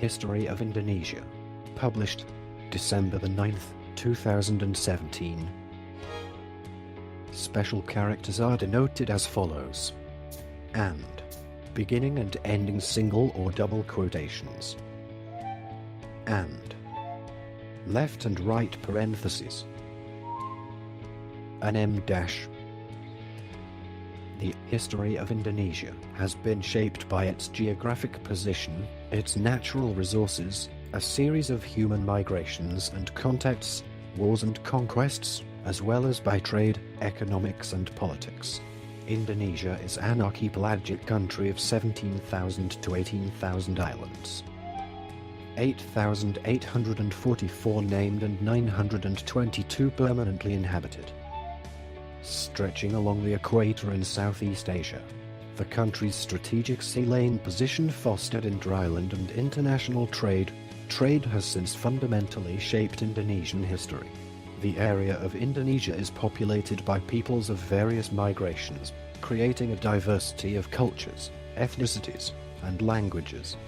History of Indonesia. Published December the 9th, 2017. Special characters are denoted as follows. And. Beginning and ending single or double quotations. And. Left and right parentheses. An M dash. The history of Indonesia has been shaped by its geographic position, its natural resources, a series of human migrations and contacts, wars and conquests, as well as by trade, economics and politics. Indonesia is an archipelagic country of 17,000 to 18,000 islands. 8,844 named and 922 permanently inhabited. Stretching along the equator in Southeast Asia. The country's strategic sea lane position fostered inter-island and international trade. Trade has since fundamentally shaped Indonesian history. The area of Indonesia is populated by peoples of various migrations, creating a diversity of cultures, ethnicities, and languages.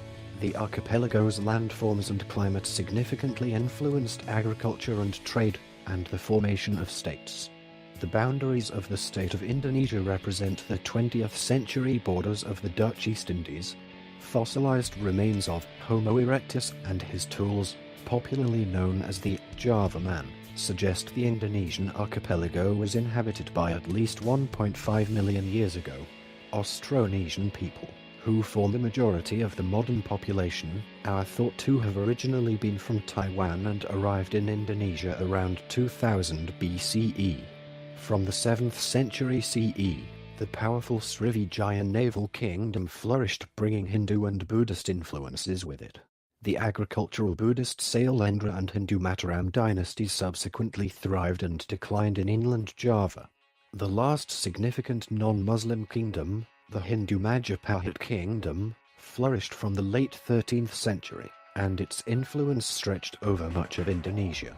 The archipelago's landforms and climate significantly influenced agriculture and trade, and the formation of states. The boundaries of the state of Indonesia represent the 20th century borders of the Dutch East Indies. Fossilized remains of Homo erectus and his tools, popularly known as the Java Man, suggest the Indonesian archipelago was inhabited by at least 1.5 million years ago. Austronesian people, who form the majority of the modern population, are thought to have originally been from Taiwan and arrived in Indonesia around 2000 BCE. From the 7th century CE, the powerful Sriwijaya naval kingdom flourished, bringing Hindu and Buddhist influences with it. The agricultural Buddhist Sailendra and Hindu Mataram dynasties subsequently thrived and declined in inland Java. The last significant non-Muslim kingdom, the Hindu Majapahit kingdom, flourished from the late 13th century, and its influence stretched over much of Indonesia.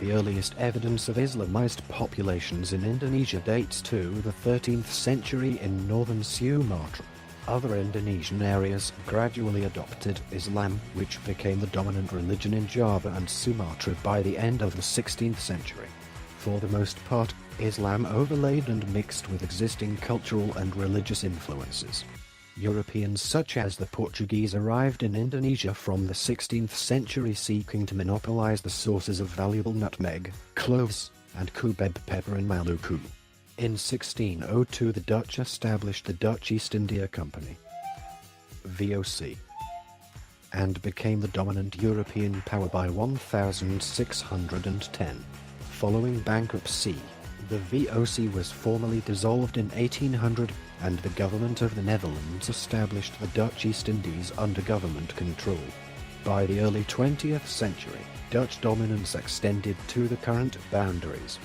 The earliest evidence of Islamized populations in Indonesia dates to the 13th century in northern Sumatra. Other Indonesian areas gradually adopted Islam, which became the dominant religion in Java and Sumatra by the end of the 16th century. For the most part, Islam overlaid and mixed with existing cultural and religious influences. Europeans such as the Portuguese arrived in Indonesia from the 16th century seeking to monopolize the sources of valuable nutmeg, cloves, and cubeb pepper in Maluku. In 1602 the Dutch established the Dutch East India Company, VOC, and became the dominant European power by 1610. Following bankruptcy, the VOC was formally dissolved in 1800, and the government of the Netherlands established the Dutch East Indies under government control. By the early 20th century, Dutch dominance extended to the current boundaries.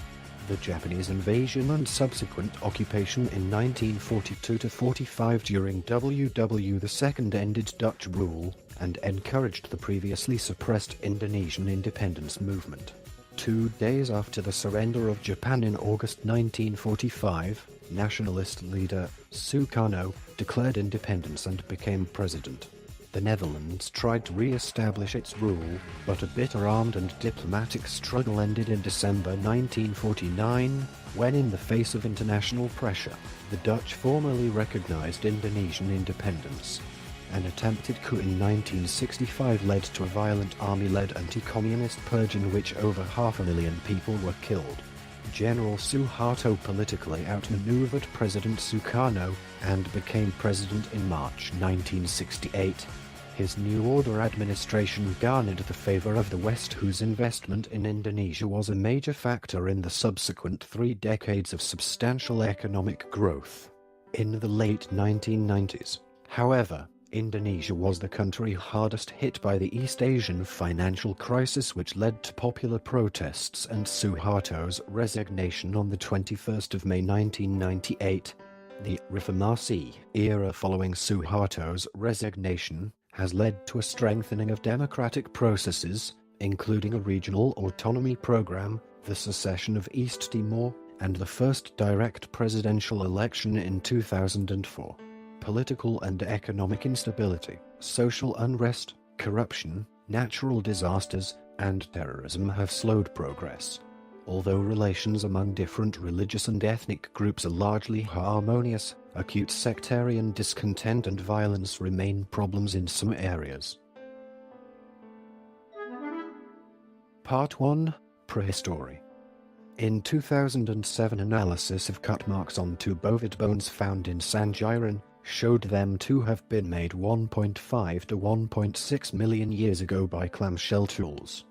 The Japanese invasion and subsequent occupation in 1942–45 during WW II ended Dutch rule, and encouraged the previously suppressed Indonesian independence movement. 2 days after the surrender of Japan in August 1945, nationalist leader Sukarno declared independence and became president. The Netherlands tried to re-establish its rule, but a bitter armed and diplomatic struggle ended in December 1949, when in the face of international pressure, the Dutch formally recognized Indonesian independence. An attempted coup in 1965 led to a violent army-led anti-communist purge in which over 500,000 people were killed. General Suharto politically outmaneuvered President Sukarno, and became president in March 1968. His New Order administration garnered the favor of the West, whose investment in Indonesia was a major factor in the subsequent 3 decades of substantial economic growth. In the late 1990s, however, Indonesia was the country hardest hit by the East Asian financial crisis, which led to popular protests and Suharto's resignation on the 21st of May 1998. The Reformasi era following Suharto's resignation has led to a strengthening of democratic processes, including a regional autonomy program, the secession of East Timor, and the first direct presidential election in 2004. Political and economic instability, social unrest, corruption, natural disasters, and terrorism have slowed progress. Although relations among different religious and ethnic groups are largely harmonious, acute sectarian discontent and violence remain problems in some areas. Part 1. Prehistory. In 2007, analysis of cut marks on two bovid bones found in Sangiran showed them to have been made 1.5 to 1.6 million years ago by clamshell tools.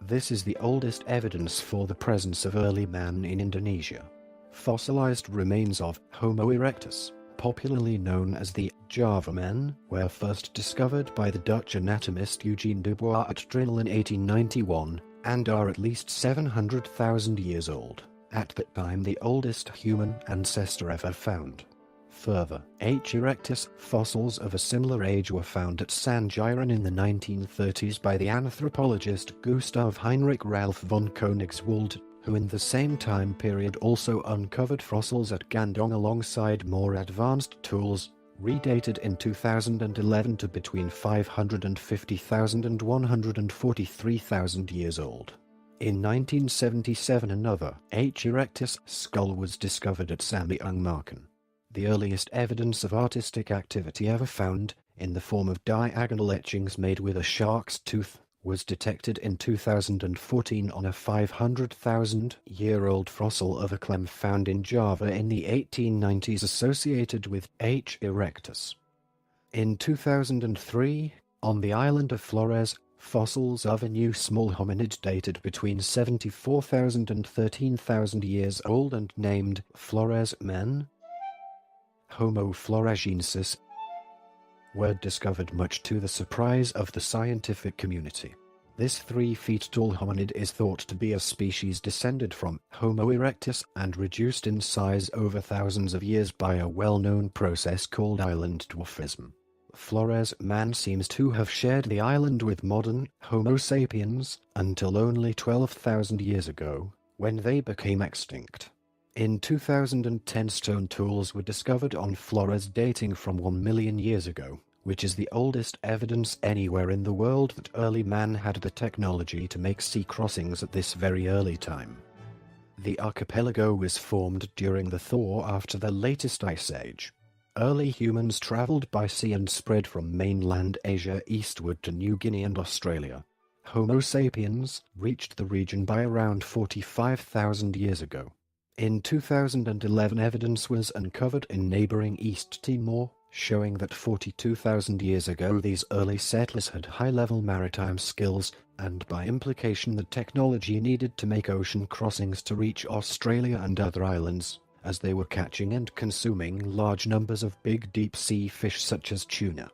This is the oldest evidence for the presence of early man in Indonesia. Fossilized remains of Homo erectus, popularly known as the Java man, were first discovered by the Dutch anatomist Eugene Dubois at Drinnel in 1891, and are at least 700,000 years old, at that time the oldest human ancestor ever found. Further, H. erectus fossils of a similar age were found at Sangiran in the 1930s by the anthropologist Gustav Heinrich Ralph von Koenigswald, who in the same time period also uncovered fossils at Gandong alongside more advanced tools, redated in 2011 to between 550,000 and 143,000 years old. In 1977, another H. erectus skull was discovered at Samyangmarken. The earliest evidence of artistic activity ever found, in the form of diagonal etchings made with a shark's tooth, was detected in 2014 on a 500,000-year-old fossil of a clam found in Java in the 1890s associated with H. erectus. In 2003, on the island of Flores, fossils of a new small hominid dated between 74,000 and 13,000 years old and named Flores man, Homo floresiensis, were discovered much to the surprise of the scientific community. This 3 feet tall hominid is thought to be a species descended from Homo erectus and reduced in size over thousands of years by a well-known process called island dwarfism. Flores man seems to have shared the island with modern Homo sapiens until only 12,000 years ago, when they became extinct. In 2010, stone tools were discovered on Flores dating from 1 million years ago, which is the oldest evidence anywhere in the world that early man had the technology to make sea crossings at this very early time. The archipelago was formed during the thaw after the latest ice age. Early humans traveled by sea and spread from mainland Asia eastward to New Guinea and Australia. Homo sapiens reached the region by around 45,000 years ago. In 2011, evidence was uncovered in neighboring East Timor, showing that 42,000 years ago these early settlers had high-level maritime skills, and by implication the technology needed to make ocean crossings to reach Australia and other islands, as they were catching and consuming large numbers of big deep-sea fish such as tuna.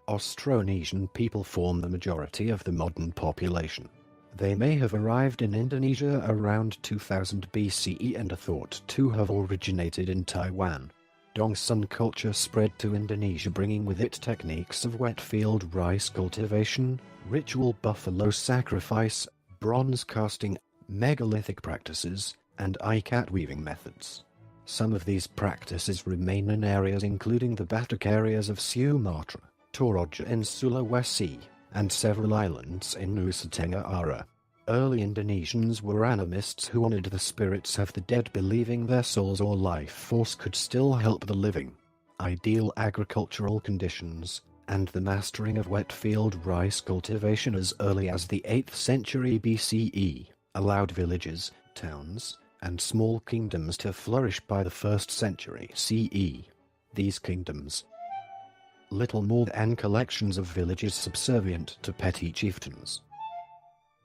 Austronesian people form the majority of the modern population. They may have arrived in Indonesia around 2000 BCE and are thought to have originated in Taiwan. Dongsun culture spread to Indonesia, bringing with it techniques of wet field rice cultivation, ritual buffalo sacrifice, bronze casting, megalithic practices, and ikat weaving methods. Some of these practices remain in areas including the Batak areas of Sumatra, Toraja in Sulawesi, and several islands in Nusa Tenggara. Early Indonesians were animists who honored the spirits of the dead, believing their souls or life force could still help the living. Ideal agricultural conditions, and the mastering of wet field rice cultivation as early as the 8th century BCE, allowed villages, towns, and small kingdoms to flourish by the 1st century CE. These kingdoms, little more than collections of villages subservient to petty chieftains,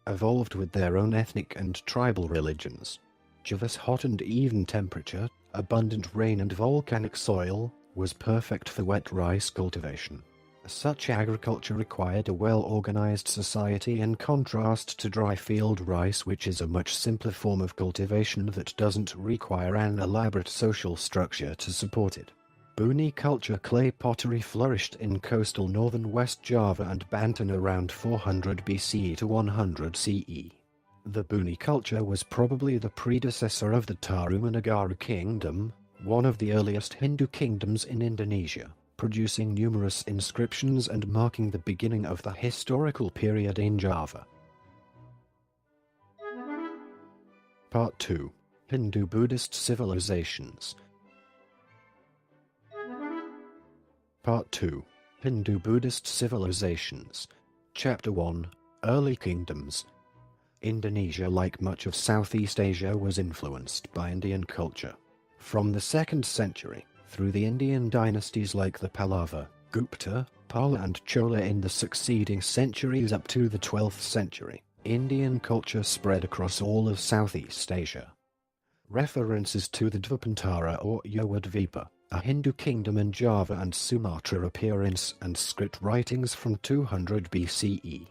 evolved with their own ethnic and tribal religions. Java's hot and even temperature, abundant rain and volcanic soil, was perfect for wet rice cultivation. Such agriculture required a well-organized society in contrast to dry field rice, which is a much simpler form of cultivation that doesn't require an elaborate social structure to support it. Buni culture clay pottery flourished in coastal northern West Java and Banten around 400 BCE to 100 CE. The Buni culture was probably the predecessor of the Tarumanagara kingdom, one of the earliest Hindu kingdoms in Indonesia. producing numerous inscriptions and marking the beginning of the historical period in Java. Part 2. Hindu-Buddhist Civilizations. Part 2. Hindu-Buddhist Civilizations. Chapter 1. Early Kingdoms. Indonesia, like much of Southeast Asia, was influenced by Indian culture. From the 2nd century, through the Indian dynasties like the Pallava, Gupta, Pala and Chola in the succeeding centuries up to the 12th century, Indian culture spread across all of Southeast Asia. References to the Dvapantara or Yawadvipa, a Hindu kingdom in Java and Sumatra, appear in Sanskrit writings from 200 BCE.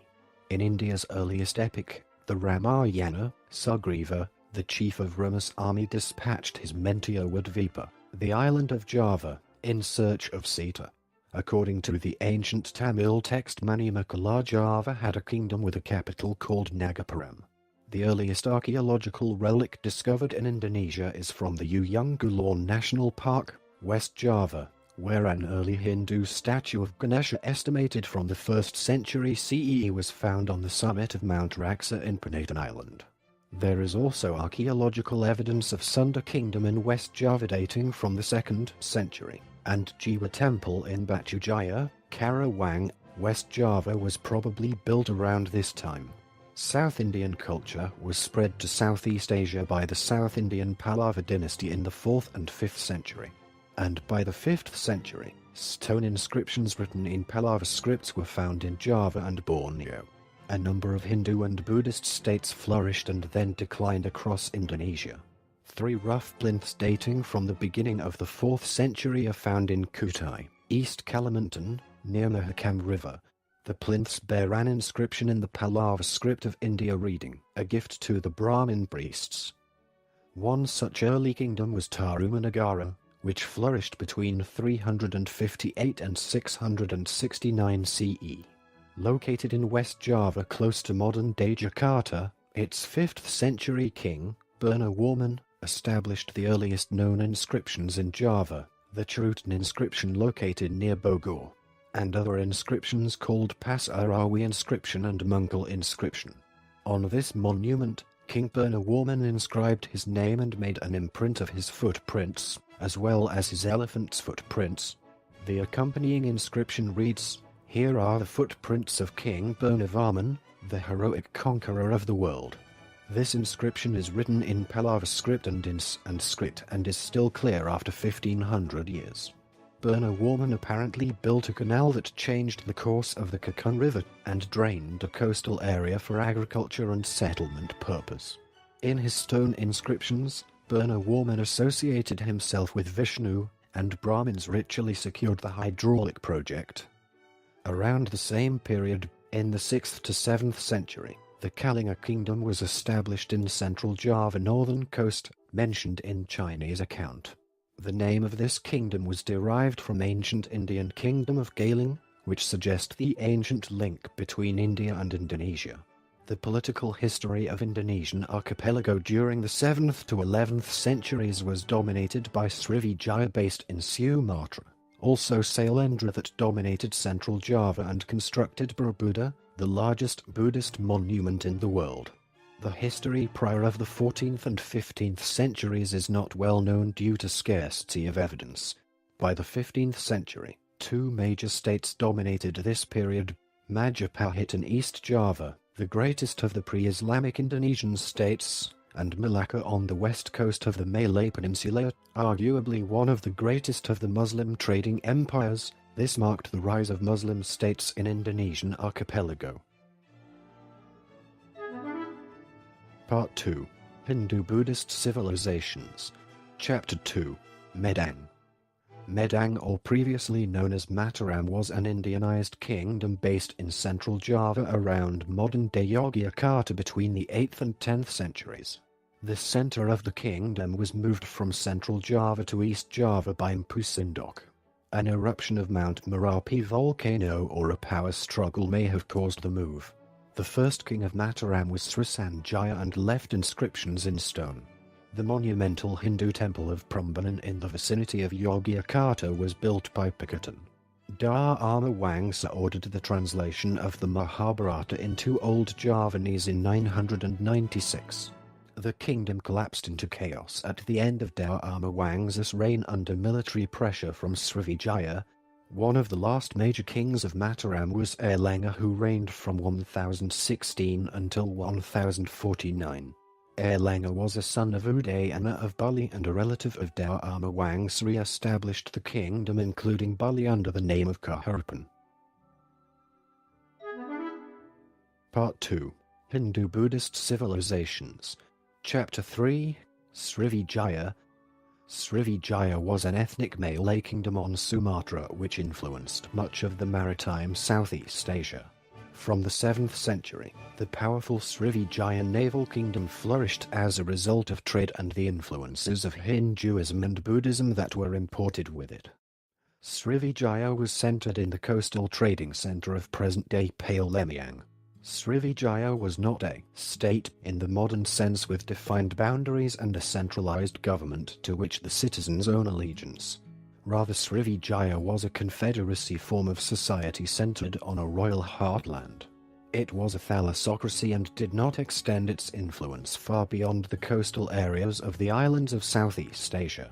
In India's earliest epic, the Ramayana, Sugriva, the chief of Rama's army, dispatched his men to Yawadvipa, the island of Java, in search of Sita. According to the ancient Tamil text Manimakala, Java had a kingdom with a capital called Nagapuram. The earliest archaeological relic discovered in Indonesia is from the Uyung National Park, West Java, where an early Hindu statue of Ganesha estimated from the 1st century CE was found on the summit of Mount Raksa in Penatan Island. There is also archaeological evidence of Sunda Kingdom in West Java dating from the 2nd century, and Jiwa Temple in Batujaya, Karawang, West Java was probably built around this time. South Indian culture was spread to Southeast Asia by the South Indian Pallava dynasty in the 4th and 5th century. And by the 5th century, stone inscriptions written in Pallava scripts were found in Java and Borneo. A number of Hindu and Buddhist states flourished and then declined across Indonesia. 3 rough plinths dating from the beginning of the 4th century are found in Kutai, East Kalimantan, near Mahakam River. The plinths bear an inscription in the Pallava script of India reading, "A gift to the Brahmin priests." One such early kingdom was Tarumanagara, which flourished between 358 and 669 CE. Located in West Java close to modern-day Jakarta, its 5th century king, Burnawarman, established the earliest known inscriptions in Java, the Charutan inscription located near Bogor, and other inscriptions called Pasarawi inscription and Mongol inscription. On this monument, King Burnawarman inscribed his name and made an imprint of his footprints, as well as his elephant's footprints. The accompanying inscription reads, "Here are the footprints of King Burnawarman, the heroic conqueror of the world." This inscription is written in Pallava script and in Sanskrit and is still clear after 1500 years. Burnawarman apparently built a canal that changed the course of the Kakun River and drained a coastal area for agriculture and settlement purpose. In his stone inscriptions, Burnawarman associated himself with Vishnu, and Brahmins ritually secured the hydraulic project. Around the same period, in the 6th to 7th century, the Kalinga kingdom was established in central Java northern coast, mentioned in Chinese account. The name of this kingdom was derived from ancient Indian kingdom of Galing, which suggests the ancient link between India and Indonesia. The political history of Indonesian archipelago during the 7th to 11th centuries was dominated by Srivijaya based in Sumatra, also Sailendra that dominated central Java and constructed Borobudur, the largest Buddhist monument in the world. The history prior of the 14th and 15th centuries is not well known due to scarcity of evidence. By the 15th century, 2 major states dominated this period, Majapahit in East Java, the greatest of the pre-Islamic Indonesian states, and Malacca on the west coast of the Malay Peninsula, arguably one of the greatest of the Muslim trading empires. This marked the rise of Muslim states in Indonesian archipelago. Part 2. Hindu-Buddhist Civilizations. Chapter 2. Medang. Medang, or previously known as Mataram, was an Indianized kingdom based in central Java around modern-day Yogyakarta between the 8th and 10th centuries. The center of the kingdom was moved from central Java to East Java by Mpu Sindok. An eruption of Mount Merapi volcano or a power struggle may have caused the move. The first king of Mataram was Srisanjaya and left inscriptions in stone. The monumental Hindu temple of Prambanan in the vicinity of Yogyakarta was built by Pikatan. Dharma Wangsa ordered the translation of the Mahabharata into Old Javanese in 996. The kingdom collapsed into chaos at the end of Dharma Wangsa's reign under military pressure from Srivijaya. One of the last major kings of Mataram was Airlangga, who reigned from 1016 until 1049. Airlangga was a son of Udayana of Bali and a relative of Dharma Wangsa, re-established the kingdom including Bali under the name of Kahuripan. Part 2. Hindu-Buddhist Civilizations. Chapter 3. Srivijaya. Srivijaya was an ethnic Malay kingdom on Sumatra which influenced much of the maritime Southeast Asia. From the 7th century, the powerful Srivijaya naval kingdom flourished as a result of trade and the influences of Hinduism and Buddhism that were imported with it. Srivijaya was centered in the coastal trading center of present-day Palembang. Srivijaya was not a state in the modern sense with defined boundaries and a centralized government to which the citizens own allegiance. Rather, Srivijaya was a confederacy form of society centered on a royal heartland. It was a thalassocracy and did not extend its influence far beyond the coastal areas of the islands of Southeast Asia.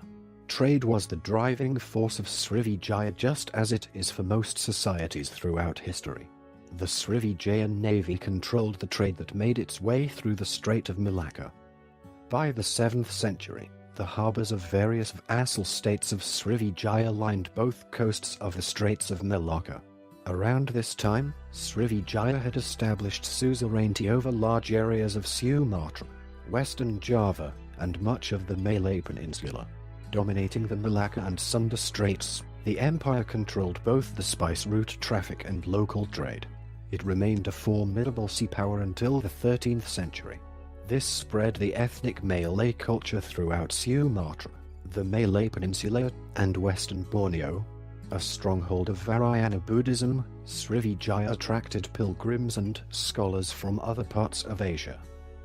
Trade was the driving force of Srivijaya, just as it is for most societies throughout history. The Srivijayan navy controlled the trade that made its way through the Strait of Malacca. By the 7th century, the harbors of various vassal states of Srivijaya lined both coasts of the Straits of Malacca. Around this time, Srivijaya had established suzerainty over large areas of Sumatra, Western Java, and much of the Malay Peninsula. Dominating the Malacca and Sunda Straits, the empire controlled both the spice route traffic and local trade. It remained a formidable sea power until the 13th century. This spread the ethnic Malay culture throughout Sumatra, the Malay Peninsula, and western Borneo. A stronghold of Vajrayana Buddhism, Srivijaya attracted pilgrims and scholars from other parts of Asia.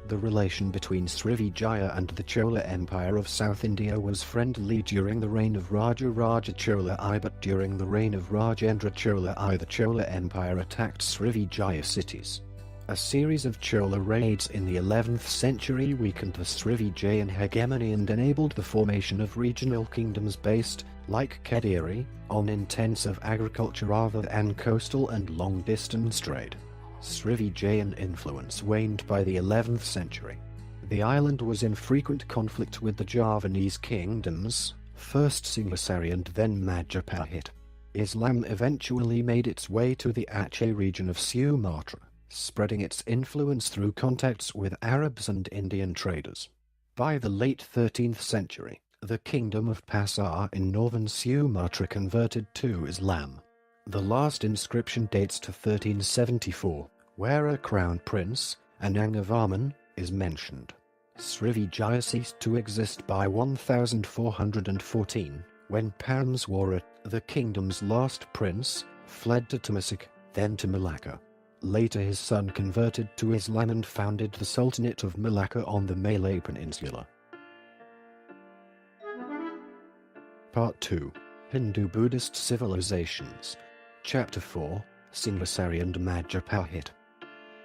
The relation between Srivijaya and the Chola Empire of South India was friendly during the reign of Raja Chola I, but during the reign of Rajendra Chola I, the Chola Empire attacked Srivijaya cities. A series of Chola raids in the 11th century weakened the Srivijayan hegemony and enabled the formation of regional kingdoms based, like Kediri, on intensive agriculture rather than coastal and long-distance trade. Srivijayan influence waned by the 11th century. The island was in frequent conflict with the Javanese kingdoms, first Singhasari and then Majapahit. Islam eventually made its way to the Aceh region of Sumatra, spreading its influence through contacts with Arabs and Indian traders. By the late 13th century, the kingdom of Pasar in northern Sumatra converted to Islam. The last inscription dates to 1374, where a crown prince, Anangavarman, is mentioned. Srivijaya ceased to exist by 1414, when Paramswara, the kingdom's last prince, fled to Temasek, then to Malacca. Later his son converted to Islam and founded the Sultanate of Malacca on the Malay Peninsula. Part 2. Hindu-Buddhist Civilizations. Chapter 4. Singhasari and Majapahit.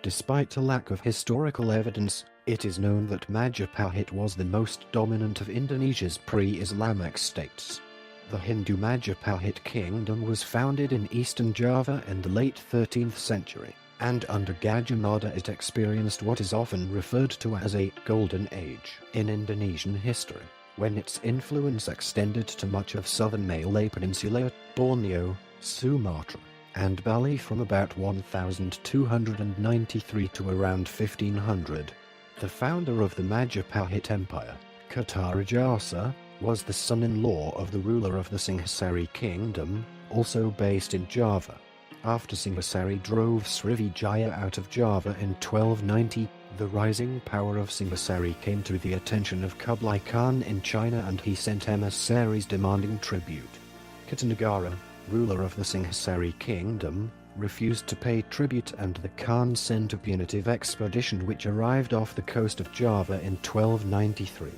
Despite a lack of historical evidence, it is known that Majapahit was the most dominant of Indonesia's pre-Islamic states. The Hindu Majapahit kingdom was founded in eastern Java in the late 13th century, and under Gajah Mada it experienced what is often referred to as a golden age in Indonesian history, when its influence extended to much of southern Malay Peninsula, Borneo, Sumatra, and Bali from about 1293 to around 1500. The founder of the Majapahit Empire, Kartarajasa, was the son-in-law of the ruler of the Singhasari kingdom, also based in Java. After Singhasari drove Srivijaya out of Java in 1290, the rising power of Singhasari came to the attention of Kublai Khan in China and he sent emissaries demanding tribute. Kartanagara, ruler of the Singhasari kingdom, refused to pay tribute and the Khan sent a punitive expedition which arrived off the coast of Java in 1293.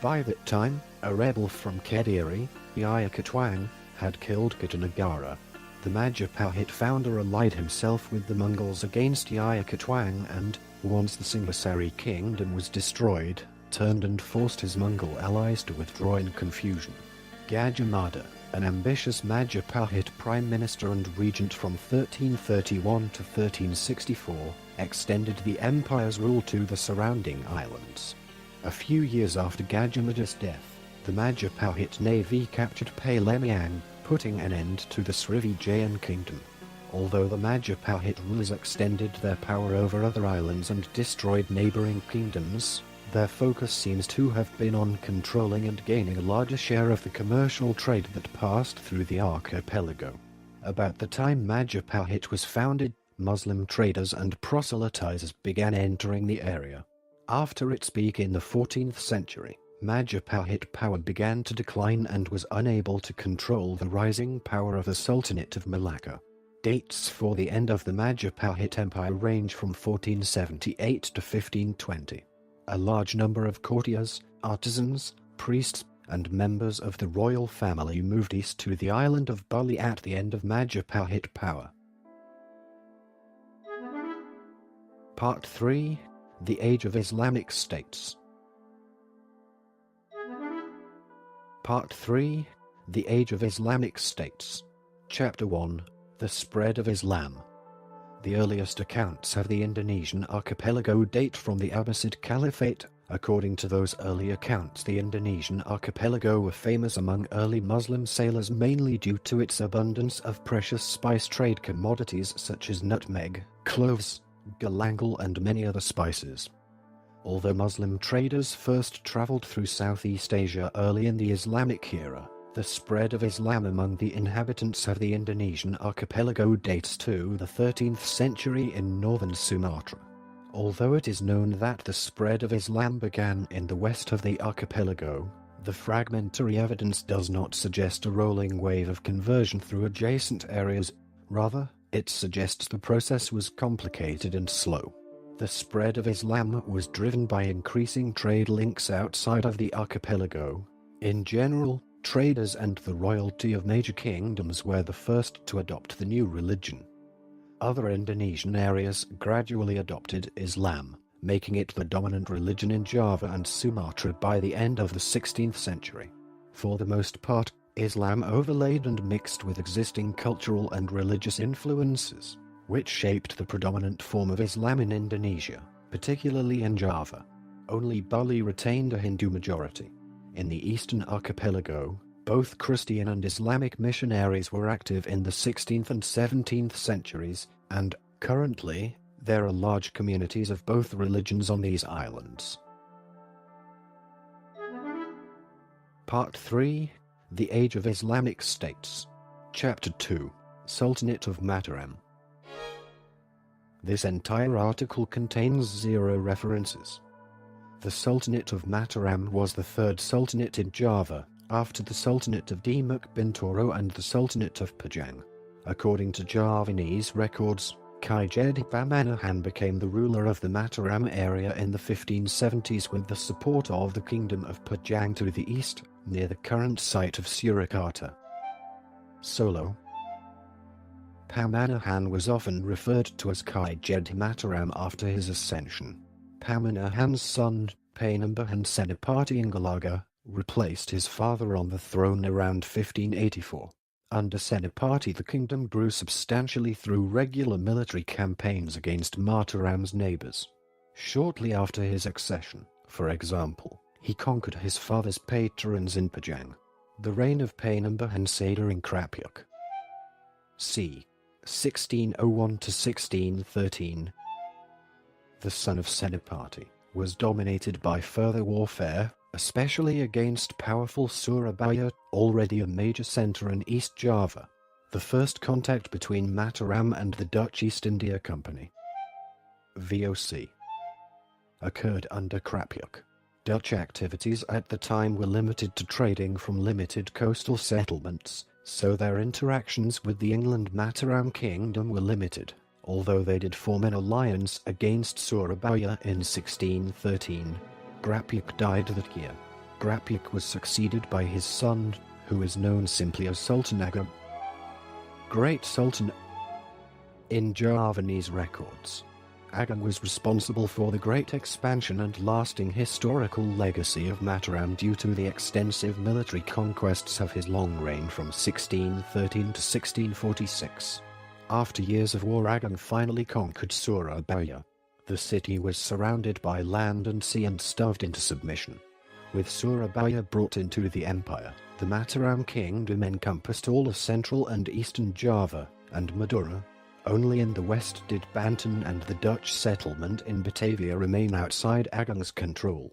By that time, a rebel from Kediri, Yaya Katwang, had killed Kartanagara. The Majapahit founder allied himself with the Mongols against Yaikatwang and, once the Singhasari kingdom was destroyed, turned and forced his Mongol allies to withdraw in confusion. Gajah Mada, an ambitious Majapahit prime minister and regent from 1331 to 1364, extended the empire's rule to the surrounding islands. A few years after Gajah Mada's death, the Majapahit navy captured Palembang, putting an end to the Srivijayan kingdom. Although the Majapahit rulers extended their power over other islands and destroyed neighboring kingdoms, their focus seems to have been on controlling and gaining a larger share of the commercial trade that passed through the archipelago. About the time Majapahit was founded, Muslim traders and proselytizers began entering the area. After its peak in the 14th century, Majapahit power began to decline and was unable to control the rising power of the Sultanate of Malacca. Dates for the end of the Majapahit Empire range from 1478 to 1520. A large number of courtiers, artisans, priests, and members of the royal family moved east to the island of Bali at the end of Majapahit power. Part 3: The Age of Islamic States. Part 3: The Age of Islamic States. Chapter 1: The Spread of Islam. The earliest accounts of the Indonesian archipelago date from the Abbasid Caliphate. According to those early accounts, the Indonesian archipelago were famous among early Muslim sailors mainly due to its abundance of precious spice trade commodities such as nutmeg, cloves, galangal and many other spices. Although Muslim traders first traveled through Southeast Asia early in the Islamic era, the spread of Islam among the inhabitants of the Indonesian archipelago dates to the 13th century in northern Sumatra. Although it is known that the spread of Islam began in the west of the archipelago, the fragmentary evidence does not suggest a rolling wave of conversion through adjacent areas. Rather, it suggests the process was complicated and slow. The spread of Islam was driven by increasing trade links outside of the archipelago. In general, traders and the royalty of major kingdoms were the first to adopt the new religion. Other Indonesian areas gradually adopted Islam, making it the dominant religion in Java and Sumatra by the end of the 16th century. For the most part, Islam overlaid and mixed with existing cultural and religious influences, which shaped the predominant form of Islam in Indonesia, particularly in Java. Only Bali retained a Hindu majority. In the eastern archipelago, both Christian and Islamic missionaries were active in the 16th and 17th centuries, and, currently, there are large communities of both religions on these islands. Part 3: The Age of Islamic States. Chapter 2: Sultanate of Mataram. This entire article contains 0 references. The Sultanate of Mataram was the third sultanate in Java, after the Sultanate of Demak Bintoro and the Sultanate of Pajang. According to Javanese records, Ki Jedi Pamanahan became the ruler of the Mataram area in the 1570s with the support of the Kingdom of Pajang to the east, near the current site of Surakarta. Solo. Pamanahan was often referred to as Ki Jedi Mataram after his ascension. Pamanahan's son, Panembahan Senapati Inggalaga, replaced his father on the throne around 1584. Under Senapati the kingdom grew substantially through regular military campaigns against Mataram's neighbors. Shortly after his accession, for example, he conquered his father's patrons in Pajang. The reign of Panembahan Sadar in Krapyuk, c. 1601 to 1613, the son of Senapati, was dominated by further warfare, especially against powerful Surabaya, already a major center in East Java. The first contact between Mataram and the Dutch East India Company, VOC, occurred under Krapyuk. Dutch activities at the time were limited to trading from limited coastal settlements, so their interactions with the England Mataram Kingdom were limited, although they did form an alliance against Surabaya in 1613. Krapyuk died that year. Krapyuk was succeeded by his son, who is known simply as Sultan Agam. Great Sultan. In Javanese records, Ageng was responsible for the great expansion and lasting historical legacy of Mataram due to the extensive military conquests of his long reign from 1613 to 1646. After years of war, Ageng finally conquered Surabaya. The city was surrounded by land and sea and starved into submission. With Surabaya brought into the empire, the Mataram kingdom encompassed all of central and eastern Java and Madura. Only in the west did Banten and the Dutch settlement in Batavia remain outside Ageng's control.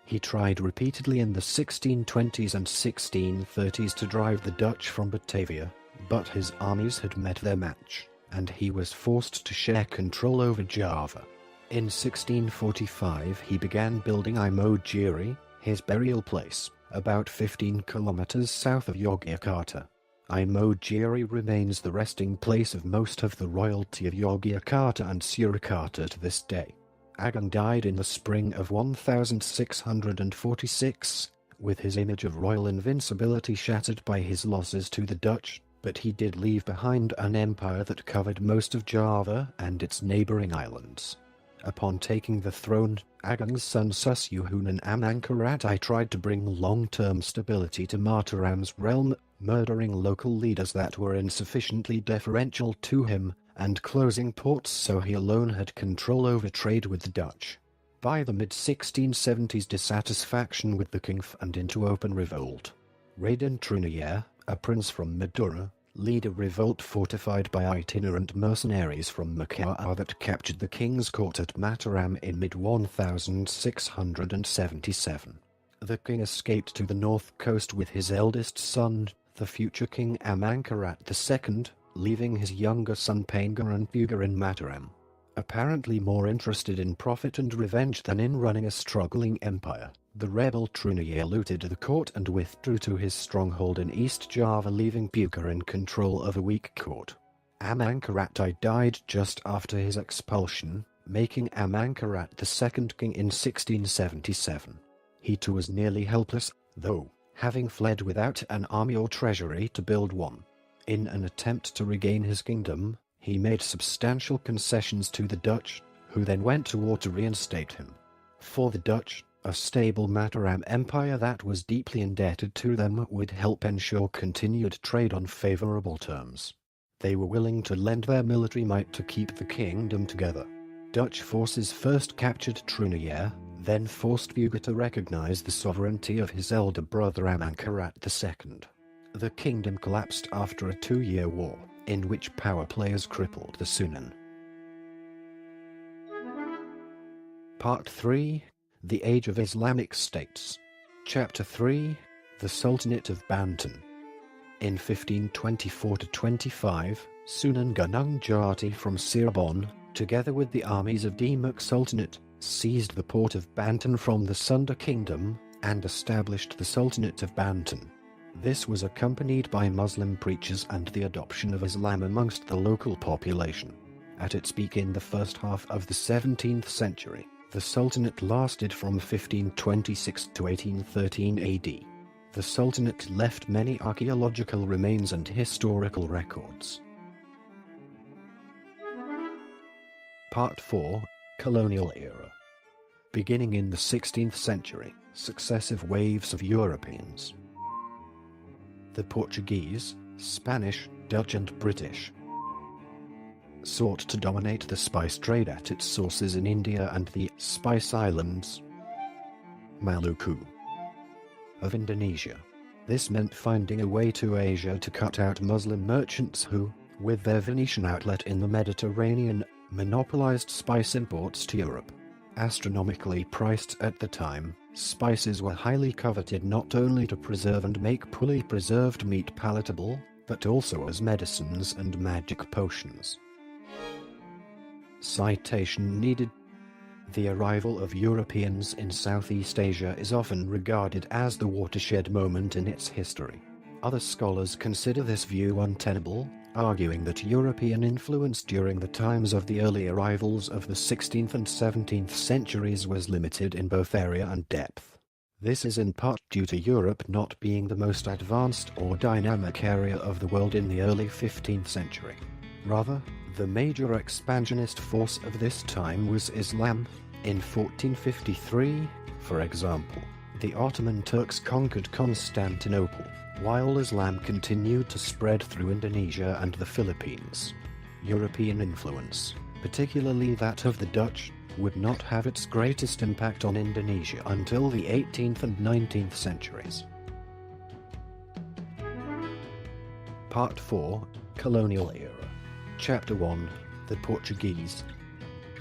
He tried repeatedly in the 1620s and 1630s to drive the Dutch from Batavia, but his armies had met their match, and he was forced to share control over Java. In 1645 he began building Imogiri, his burial place, about 15 kilometers south of Yogyakarta. Imogiri remains the resting place of most of the royalty of Yogyakarta and Surakarta to this day. Ageng died in the spring of 1646, with his image of royal invincibility shattered by his losses to the Dutch, but he did leave behind an empire that covered most of Java and its neighboring islands. Upon taking the throne, Ageng's son Susuhunan Amangkurat tried to bring long-term stability to Mataram's realm, murdering local leaders that were insufficiently deferential to him, and closing ports so he alone had control over trade with the Dutch. By the mid-1670s, dissatisfaction with the king fanned into open revolt. Raden Trunajaya, a prince from Madura, led a revolt fortified by itinerant mercenaries from Macau that captured the king's court at Mataram in mid-1677. The king escaped to the north coast with his eldest son, the future King Amangkurat II, leaving his younger son Pangeran Puga in Mataram. Apparently more interested in profit and revenge than in running a struggling empire, the rebel Trunajaya looted the court and withdrew to his stronghold in East Java, leaving Puga in control of a weak court. Amangkurat died just after his expulsion, making Amangkurat II king in 1677. He too was nearly helpless, though, having fled without an army or treasury to build one. In an attempt to regain his kingdom, he made substantial concessions to the Dutch, who then went to war to reinstate him. For the Dutch, a stable Mataram empire that was deeply indebted to them would help ensure continued trade on favorable terms. They were willing to lend their military might to keep the kingdom together. Dutch forces first captured Trunajaya, then forced Puga to recognize the sovereignty of his elder brother Amangkurat II. The kingdom collapsed after a 2-year war, in which power players crippled the Sunan. Part 3. The Age of Islamic States. Chapter 3. The Sultanate of Banten. In 1524-25, Sunan Gunung Jati from Cirebon, together with the armies of Demak Sultanate, seized the port of Banten from the Sunda Kingdom, and established the Sultanate of Banten. This was accompanied by Muslim preachers and the adoption of Islam amongst the local population. At its peak in the first half of the 17th century, the Sultanate lasted from 1526 to 1813 AD. The Sultanate left many archaeological remains and historical records. Part 4. Colonial Era. Beginning in the 16th century, successive waves of Europeans, the Portuguese, Spanish, Dutch and British, sought to dominate the spice trade at its sources in India and the Spice Islands, Maluku, of Indonesia. This meant finding a way to Asia to cut out Muslim merchants who, with their Venetian outlet in the Mediterranean, monopolized spice imports to Europe. Astronomically priced at the time, spices were highly coveted not only to preserve and make poorly preserved meat palatable, but also as medicines and magic potions. Citation needed. The arrival of Europeans in Southeast Asia is often regarded as the watershed moment in its history. Other scholars consider this view untenable, arguing that European influence during the times of the early arrivals of the 16th and 17th centuries was limited in both area and depth. This is in part due to Europe not being the most advanced or dynamic area of the world in the early 15th century. Rather, the major expansionist force of this time was Islam. In 1453, for example, the Ottoman Turks conquered Constantinople, while Islam continued to spread through Indonesia and the Philippines. European influence, particularly that of the Dutch, would not have its greatest impact on Indonesia until the 18th and 19th centuries. Part 4, Colonial Era. Chapter 1, The Portuguese.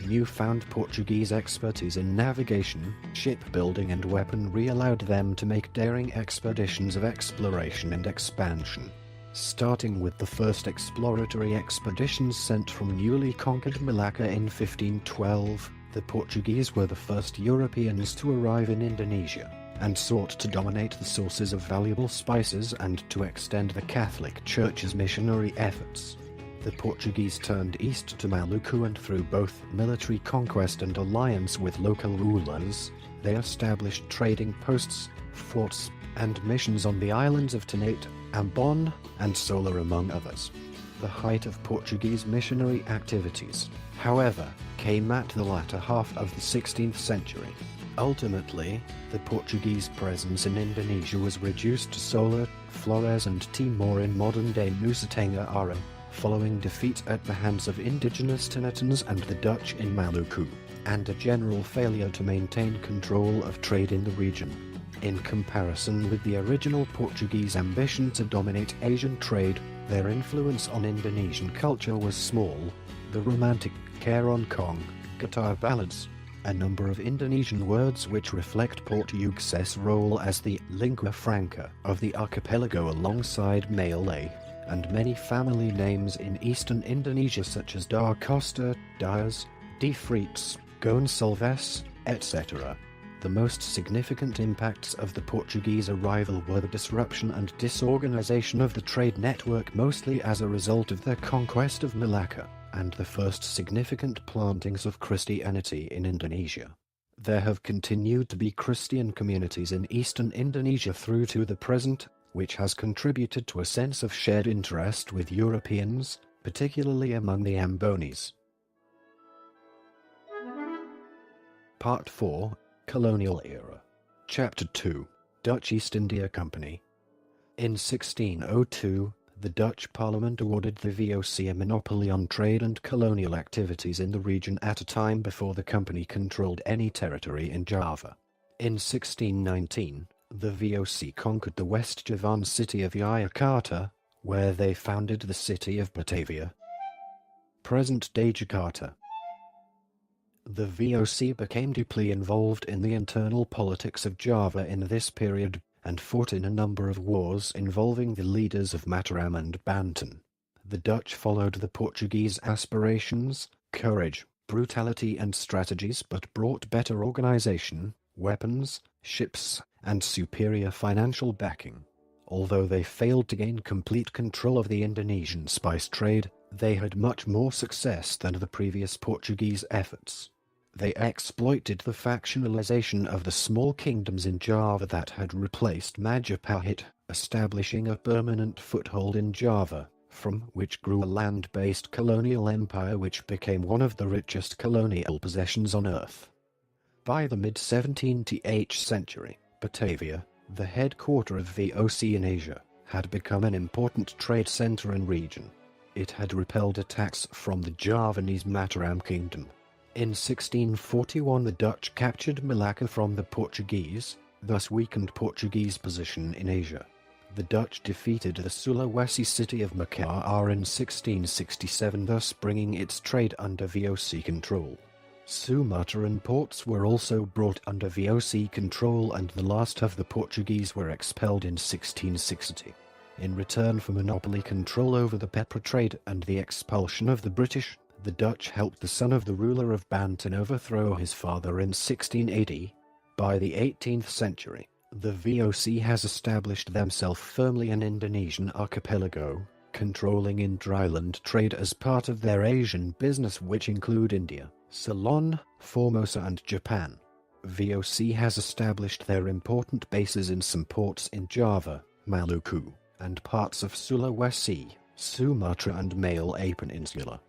Newfound Portuguese expertise in navigation, shipbuilding and weaponry allowed them to make daring expeditions of exploration and expansion. Starting with the first exploratory expeditions sent from newly conquered Malacca in 1512, the Portuguese were the first Europeans to arrive in Indonesia, and sought to dominate the sources of valuable spices and to extend the Catholic Church's missionary efforts. The Portuguese turned east to Maluku, and through both military conquest and alliance with local rulers, they established trading posts, forts, and missions on the islands of Ternate, Ambon, and Solar among others. The height of Portuguese missionary activities, however, came at the latter half of the 16th century. Ultimately, the Portuguese presence in Indonesia was reduced to Solar, Flores and Timor in modern-day Nusa Tenggara, following defeat at the hands of indigenous Ternatans and the Dutch in Maluku, and a general failure to maintain control of trade in the region. In comparison with the original Portuguese ambition to dominate Asian trade, their influence on Indonesian culture was small. The romantic Keroncong, guitar ballads, a number of Indonesian words which reflect Portuguese's role as the lingua franca of the archipelago alongside Malay, and many family names in eastern Indonesia such as Da Costa, Dias, De Friets, Gonçalves, etc. The most significant impacts of the Portuguese arrival were the disruption and disorganization of the trade network, mostly as a result of their conquest of Malacca, and the first significant plantings of Christianity in Indonesia. There have continued to be Christian communities in eastern Indonesia through to the present, which has contributed to a sense of shared interest with Europeans, particularly among the Ambonis. Part 4, Colonial Era. Chapter 2, Dutch East India Company. In 1602, the Dutch Parliament awarded the VOC a monopoly on trade and colonial activities in the region at a time before the company controlled any territory in Java. In 1619, the VOC conquered the West Javan city of Jakarta, where they founded the city of Batavia, present-day Jakarta. The VOC became deeply involved in the internal politics of Java in this period, and fought in a number of wars involving the leaders of Mataram and Banten. The Dutch followed the Portuguese aspirations, courage, brutality and strategies, but brought better organization, weapons, ships, and superior financial backing. Although they failed to gain complete control of the Indonesian spice trade, they had much more success than the previous Portuguese efforts. They exploited the factionalization of the small kingdoms in Java that had replaced Majapahit, establishing a permanent foothold in Java, from which grew a land-based colonial empire which became one of the richest colonial possessions on earth. By the mid-17th century, Batavia, the headquarter of VOC in Asia, had become an important trade center and region. It had repelled attacks from the Javanese Mataram kingdom. In 1641 the Dutch captured Malacca from the Portuguese, thus weakened Portuguese position in Asia. The Dutch defeated the Sulawesi city of Makassar in 1667, thus bringing its trade under VOC control. Sumatran ports were also brought under VOC control, and the last of the Portuguese were expelled in 1660. In return for monopoly control over the pepper trade and the expulsion of the British, the Dutch helped the son of the ruler of Banten overthrow his father in 1680. By the 18th century, the VOC has established themselves firmly in Indonesian archipelago, controlling in-dryland trade as part of their Asian business, which include India, Ceylon, Formosa and Japan. VOC has established their important bases in some ports in Java, Maluku, and parts of Sulawesi, Sumatra and Malay Peninsula.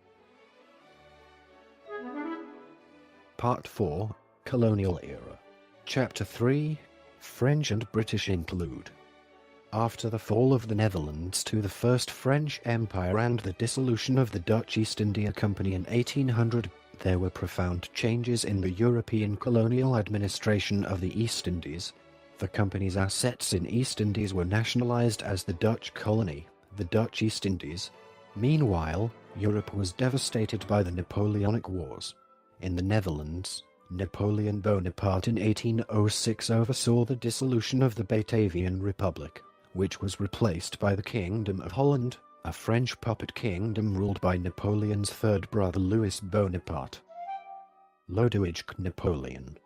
Part 4, Colonial Era. Chapter 3, French and British Interlude. After the fall of the Netherlands to the First French Empire and the dissolution of the Dutch East India Company in 1800, there were profound changes in the European colonial administration of the East Indies. The company's assets in East Indies were nationalized as the Dutch colony, the Dutch East Indies. Meanwhile, Europe was devastated by the Napoleonic Wars. In the Netherlands, Napoleon Bonaparte in 1806 oversaw the dissolution of the Batavian Republic, which was replaced by the Kingdom of Holland, a French puppet kingdom ruled by Napoleon's third brother Louis Bonaparte. Ludwig Napoleon.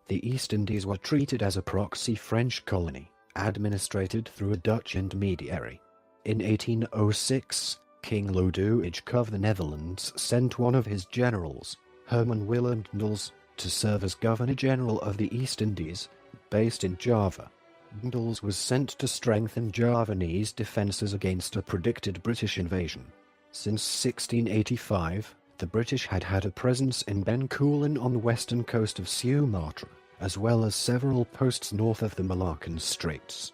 The East Indies were treated as a proxy French colony, administrated through a Dutch intermediary. In 1806, King Lodewijk of the Netherlands sent one of his generals, Herman Willem Daendels, to serve as Governor-General of the East Indies, based in Java. Daendels was sent to strengthen Javanese defences against a predicted British invasion. Since 1685, the British had had a presence in Bencoolen on the western coast of Sumatra, as well as several posts north of the Malaccan Straits.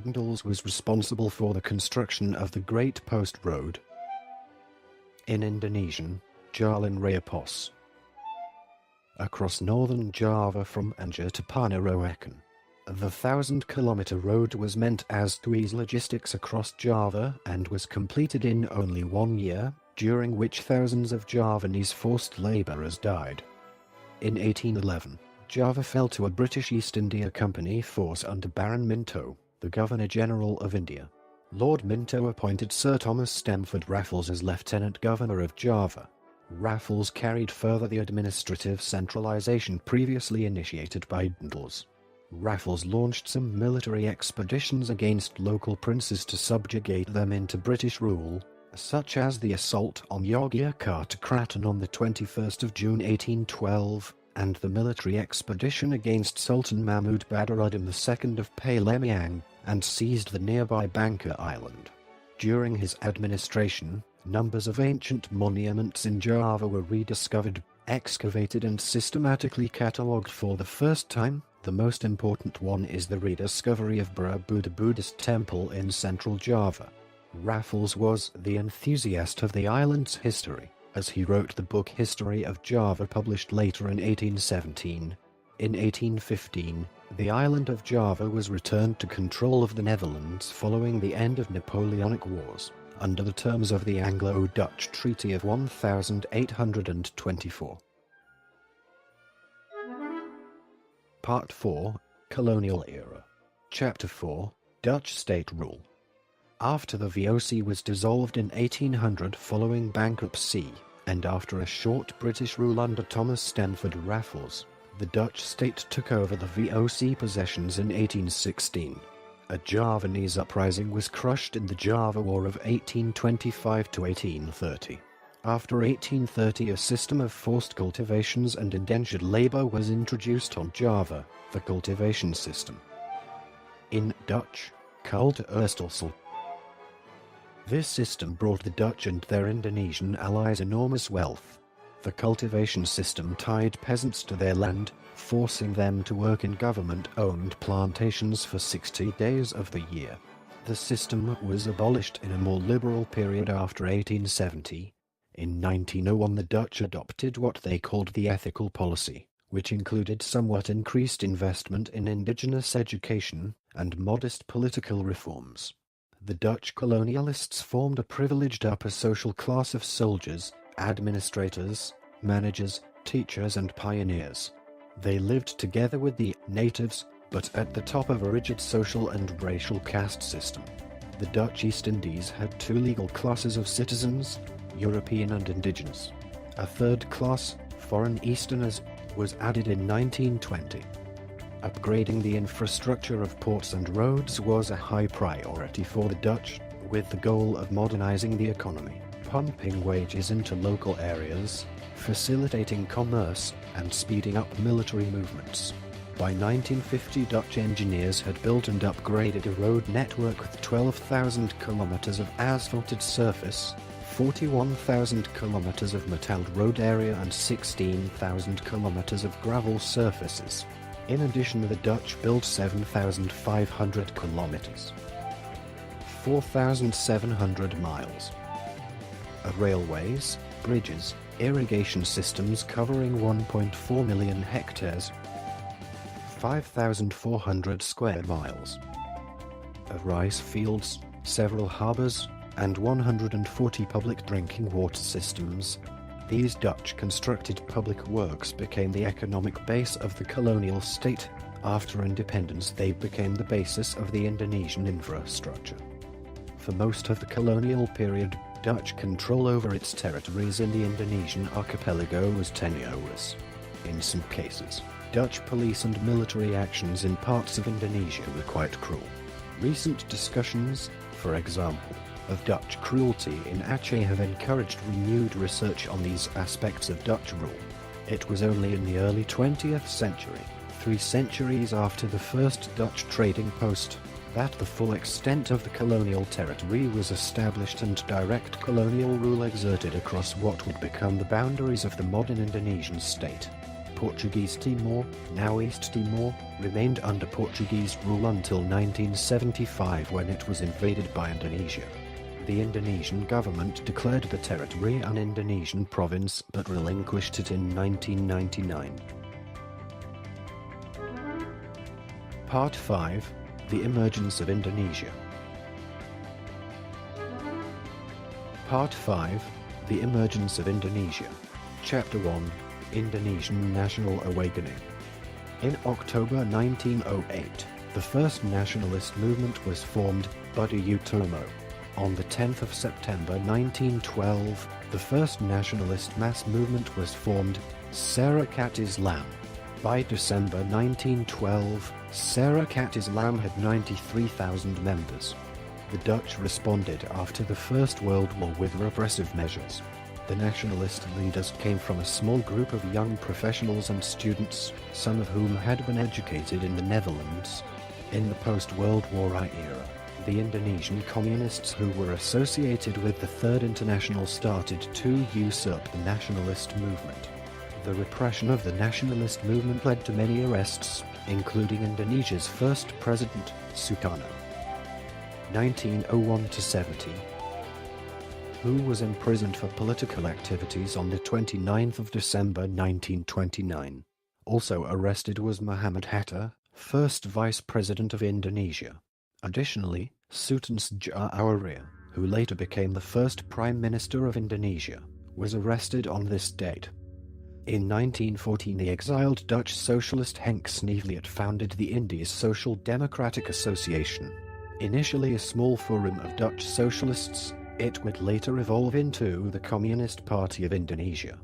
Daendels was responsible for the construction of the Great Post Road. In Indonesian, Jalan Raya Pos. Across northern Java from Anjar to Panaraokan. The 1,000-kilometer road was meant as to ease logistics across Java and was completed in only 1 year, during which thousands of Javanese forced labourers died. In 1811, Java fell to a British East India Company force under Baron Minto, the Governor-General of India. Lord Minto appointed Sir Thomas Stamford Raffles as Lieutenant Governor of Java. Raffles carried further the administrative centralization previously initiated by Daendels. Raffles launched some military expeditions against local princes to subjugate them into British rule, such as the assault on Yogyakarta Kraton on the 21st of June 1812, and the military expedition against Sultan Mahmud Badruddin II of Palembang, and seized the nearby Bangka Island. During his administration, numbers of ancient monuments in Java were rediscovered, excavated and systematically catalogued for the first time. The most important one is the rediscovery of Borobudur Buddhist temple in central Java. Raffles was the enthusiast of the island's history, as he wrote the book History of Java, published later in 1817. In 1815, the island of Java was returned to control of the Netherlands following the end of Napoleonic Wars, under the terms of the Anglo-Dutch Treaty of 1824. Part 4, Colonial Era. Chapter 4, Dutch State Rule. After the VOC was dissolved in 1800 following bankruptcy, and after a short British rule under Thomas Stamford Raffles, the Dutch state took over the VOC possessions in 1816. A Javanese uprising was crushed in the Java War of 1825 to 1830. After 1830, a system of forced cultivations and indentured labor was introduced on Java, the cultivation system. In Dutch, culturaldiversity. This system brought the Dutch and their Indonesian allies enormous wealth. The cultivation system tied peasants to their land, forcing them to work in government-owned plantations for 60 days of the year. The system was abolished in a more liberal period after 1870. In 1901, the Dutch adopted what they called the ethical policy, which included somewhat increased investment in indigenous education and modest political reforms. The Dutch colonialists formed a privileged upper social class of soldiers, administrators, managers, teachers and pioneers. They lived together with the natives, but at the top of a rigid social and racial caste system. The Dutch East Indies had two legal classes of citizens, European and indigenous. A third class, foreign Easterners, was added in 1920. Upgrading the infrastructure of ports and roads was a high priority for the Dutch, with the goal of modernizing the economy, pumping wages into local areas, facilitating commerce and speeding up military movements. By 1950, Dutch engineers had built and upgraded a road network with 12,000 kilometers of asphalted surface, 41,000 kilometers of metalled road area and 16,000 kilometers of gravel surfaces. In addition, the Dutch built 7,500 kilometers, 4,700 miles of railways, bridges, irrigation systems covering 1.4 million hectares, 5,400 square miles of rice fields, several harbors, and 140 public drinking water systems. These Dutch-constructed public works became the economic base of the colonial state. After independence, they became the basis of the Indonesian infrastructure. For most of the colonial period, Dutch control over its territories in the Indonesian archipelago was tenuous. In some cases, Dutch police and military actions in parts of Indonesia were quite cruel. Recent discussions, for example, of Dutch cruelty in Aceh have encouraged renewed research on these aspects of Dutch rule. It was only in the early 20th century, 3 centuries after the first Dutch trading post, that the full extent of the colonial territory was established and direct colonial rule exerted across what would become the boundaries of the modern Indonesian state. Portuguese Timor, now East Timor, remained under Portuguese rule until 1975 when it was invaded by Indonesia. The Indonesian government declared the territory an Indonesian province but relinquished it in 1999. Part 5. The Emergence of Indonesia. Part 5. The Emergence of Indonesia. Chapter 1. Indonesian National Awakening. In October 1908, the first nationalist movement was formed, Budi Utomo. On the 10th of September 1912, the first nationalist mass movement was formed, Sarekat Islam. By December 1912, Sarekat Islam had 93,000 members. The Dutch responded after the First World War with repressive measures. The nationalist leaders came from a small group of young professionals and students, some of whom had been educated in the Netherlands. In the post-World War I era, the Indonesian communists who were associated with the Third International started to usurp the nationalist movement. The repression of the nationalist movement led to many arrests, including Indonesia's first president, Sukarno, 1901-70, who was imprisoned for political activities on the 29th of December 1929. Also arrested was Muhammad Hatta, first vice president of Indonesia. Additionally, Sultan Syed, who later became the first prime minister of Indonesia, was arrested on this date. In 1914, the exiled Dutch socialist Henk Sneevliet founded the Indies Social Democratic Association. Initially a small forum of Dutch socialists, it would later evolve into the Communist Party of Indonesia,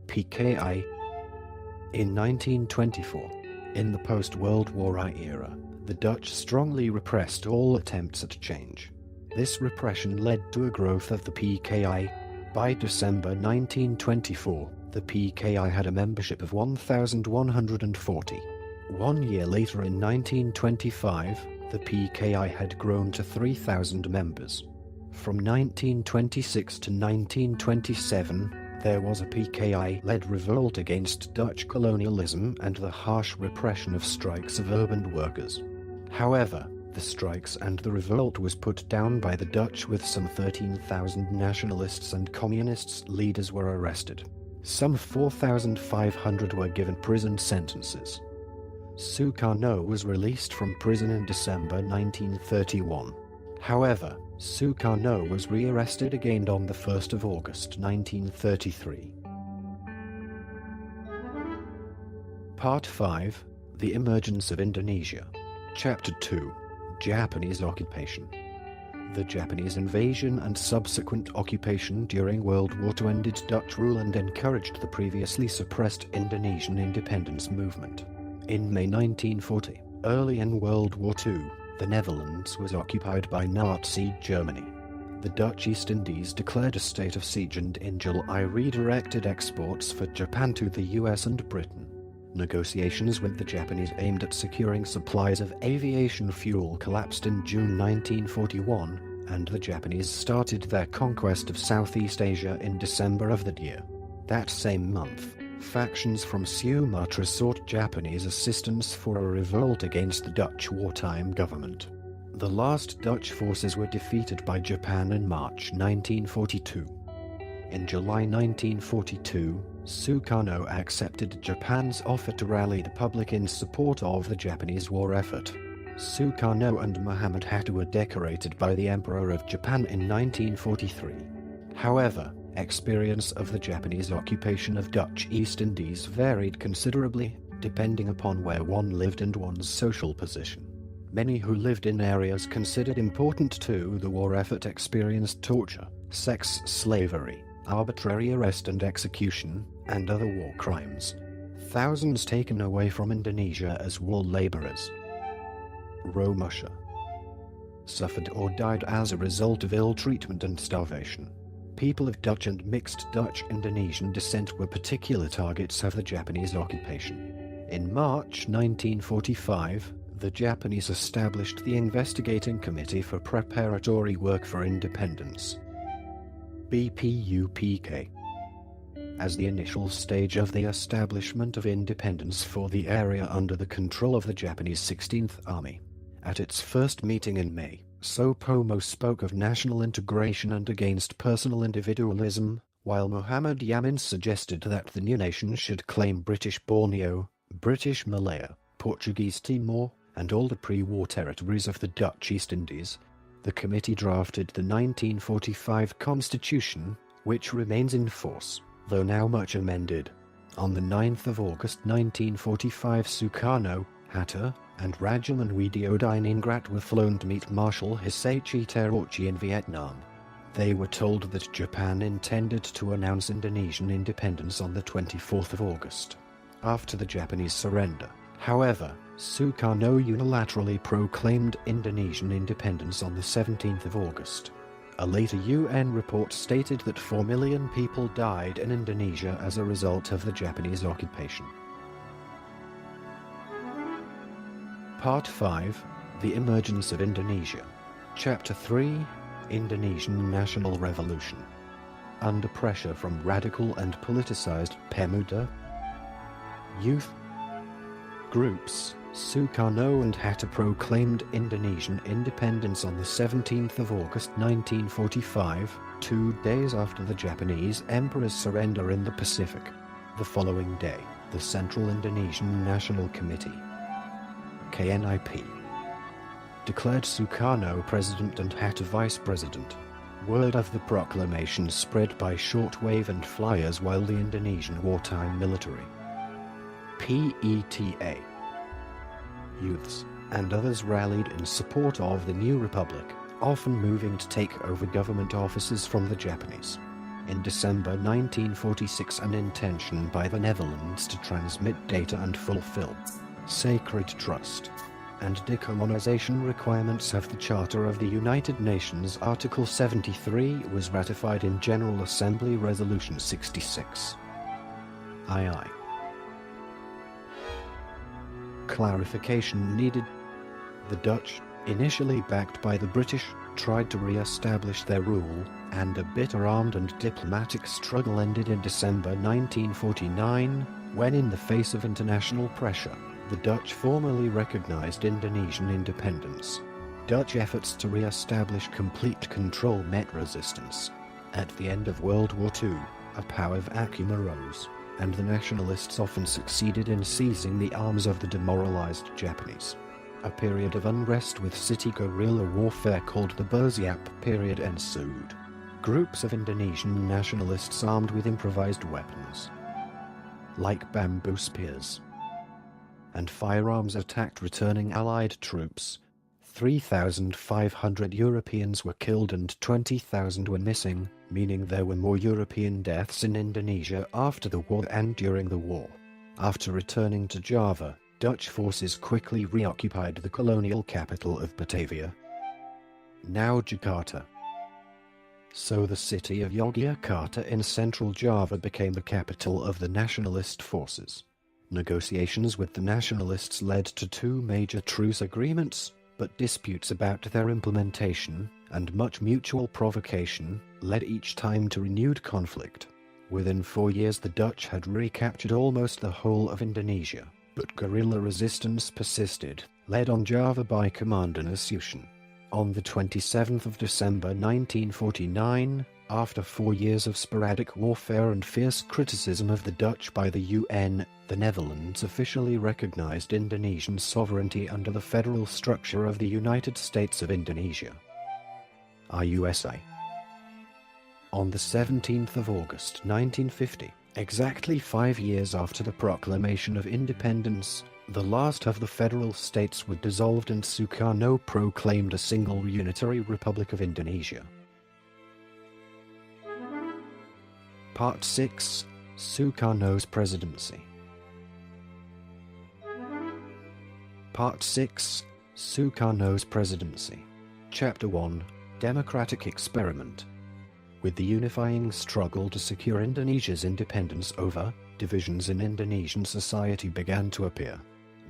PKI. In 1924, in the post-World War I era, the Dutch strongly repressed all attempts at change. This repression led to a growth of the PKI. By December 1924, the PKI had a membership of 1,140. 1 year later, in 1925, the PKI had grown to 3,000 members. From 1926 to 1927, there was a PKI-led revolt against Dutch colonialism and the harsh repression of strikes of urban workers. However, the strikes and the revolt was put down by the Dutch, with some 13,000 nationalists and communists leaders were arrested. Some 4,500 were given prison sentences. Sukarno was released from prison in December 1931. However, Sukarno was rearrested again on the 1st of August 1933. Part 5. The Emergence of Indonesia. Chapter 2. Japanese Occupation. The Japanese invasion and subsequent occupation during World War II ended Dutch rule and encouraged the previously suppressed Indonesian independence movement. In May 1940, early in World War II, the Netherlands was occupied by Nazi Germany. The Dutch East Indies declared a state of siege and in July redirected exports for Japan to the US and Britain. Negotiations with the Japanese aimed at securing supplies of aviation fuel collapsed in June 1941, and the Japanese started their conquest of Southeast Asia in December of that year. That same month, factions from Sumatra sought Japanese assistance for a revolt against the Dutch wartime government. The last Dutch forces were defeated by Japan in March 1942. In July 1942, Sukarno accepted Japan's offer to rally the public in support of the Japanese war effort. Sukarno and Muhammad Hatta were decorated by the Emperor of Japan in 1943. However, experience of the Japanese occupation of Dutch East Indies varied considerably, depending upon where one lived and one's social position. Many who lived in areas considered important to the war effort experienced torture, sex slavery, arbitrary arrest and execution, and other war crimes. Thousands taken away from Indonesia as war laborers. Romusha suffered or died as a result of ill treatment and starvation. People of Dutch and mixed Dutch-Indonesian descent were particular targets of the Japanese occupation. In March 1945, the Japanese established the Investigating Committee for Preparatory Work for Independence, BPUPK, as the initial stage of the establishment of independence for the area under the control of the Japanese 16th Army. At its first meeting in May, Sopomo spoke of national integration and against personal individualism, while Muhammad Yamin suggested that the new nation should claim British Borneo, British Malaya, Portuguese Timor, and all the pre-war territories of the Dutch East Indies. The committee drafted the 1945 Constitution, which remains in force, though now much amended. On the 9th of August 1945, Sukarno, Hatta, and Rajaman Widyodiningrat were flown to meet Marshal Hisachi Terauchi in Vietnam. They were told that Japan intended to announce Indonesian independence on the 24th of August, after the Japanese surrender. However, Sukarno unilaterally proclaimed Indonesian independence on the 17th of August. A later UN report stated that 4 million people died in Indonesia as a result of the Japanese occupation. Part 5, The Emergence of Indonesia. Chapter 3, Indonesian National Revolution. Under pressure from radical and politicized Pemuda youth groups, Sukarno and Hatta proclaimed Indonesian independence on the 17th of August 1945, 2 days after the Japanese Emperor's surrender in the Pacific. The following day, the Central Indonesian National Committee, KNIP, declared Sukarno president and Hatta vice president. Word of the proclamation spread by shortwave and flyers while the Indonesian wartime military, PETA, youths, and others rallied in support of the new republic, often moving to take over government offices from the Japanese. In December 1946, an intention by the Netherlands to transmit data and fulfill sacred trust and decolonization requirements of the Charter of the United Nations Article 73 was ratified in General Assembly Resolution 66. II. Clarification needed. The Dutch, initially backed by the British, tried to re-establish their rule, and a bitter armed and diplomatic struggle ended in December 1949, when in the face of international pressure, the Dutch formally recognized Indonesian independence. Dutch efforts to re-establish complete control met resistance. At the end of World War II, a power vacuum arose, and the nationalists often succeeded in seizing the arms of the demoralized Japanese. A period of unrest with city guerrilla warfare called the Bersiap period ensued. Groups of Indonesian nationalists armed with improvised weapons, like bamboo spears and firearms, attacked returning Allied troops. 3,500 Europeans were killed and 20,000 were missing, meaning there were more European deaths in Indonesia after the war and during the war. After returning to Java, Dutch forces quickly reoccupied the colonial capital of Batavia, now Jakarta. So the city of Yogyakarta in central Java became the capital of the nationalist forces. Negotiations with the nationalists led to 2 major truce agreements, but disputes about their implementation, and much mutual provocation, led each time to renewed conflict. Within 4 years the Dutch had recaptured almost the whole of Indonesia, but guerrilla resistance persisted, led on Java by Commander Nasution. On the 27th of December 1949, after 4 years of sporadic warfare and fierce criticism of the Dutch by the UN, the Netherlands officially recognized Indonesian sovereignty under the federal structure of the United States of Indonesia. IUSA. On the 17th of August 1950, exactly 5 years after the proclamation of independence, the last of the federal states were dissolved and Sukarno proclaimed a single unitary Republic of Indonesia. Part 6. Sukarno's Presidency. Part 6. Sukarno's Presidency. Chapter 1. Democratic Experiment. With the unifying struggle to secure Indonesia's independence over, divisions in Indonesian society began to appear.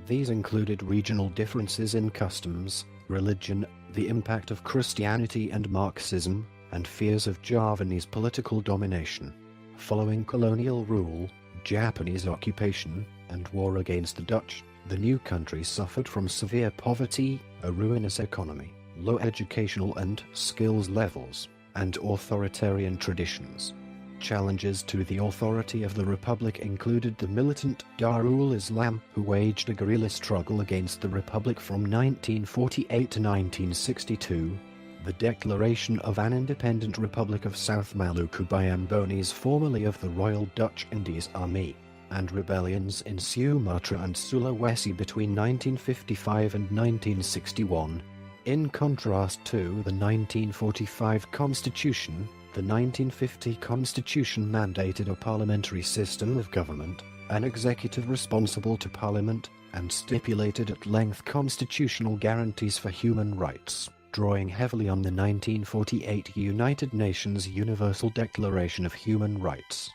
These included regional differences in customs, religion, the impact of Christianity and Marxism, and fears of Javanese political domination. Following colonial rule, Japanese occupation, and war against the Dutch, the new country suffered from severe poverty, a ruinous economy, low educational and skills levels, and authoritarian traditions. Challenges to the authority of the Republic included the militant Darul Islam, who waged a guerrilla struggle against the Republic from 1948 to 1962, the declaration of an independent Republic of South Maluku by Ambonese formerly of the Royal Dutch Indies Army, and rebellions in Sumatra and Sulawesi between 1955 and 1961. In contrast to the 1945 Constitution, the 1950 Constitution mandated a parliamentary system of government, an executive responsible to Parliament, and stipulated at length constitutional guarantees for human rights, drawing heavily on the 1948 United Nations Universal Declaration of Human Rights.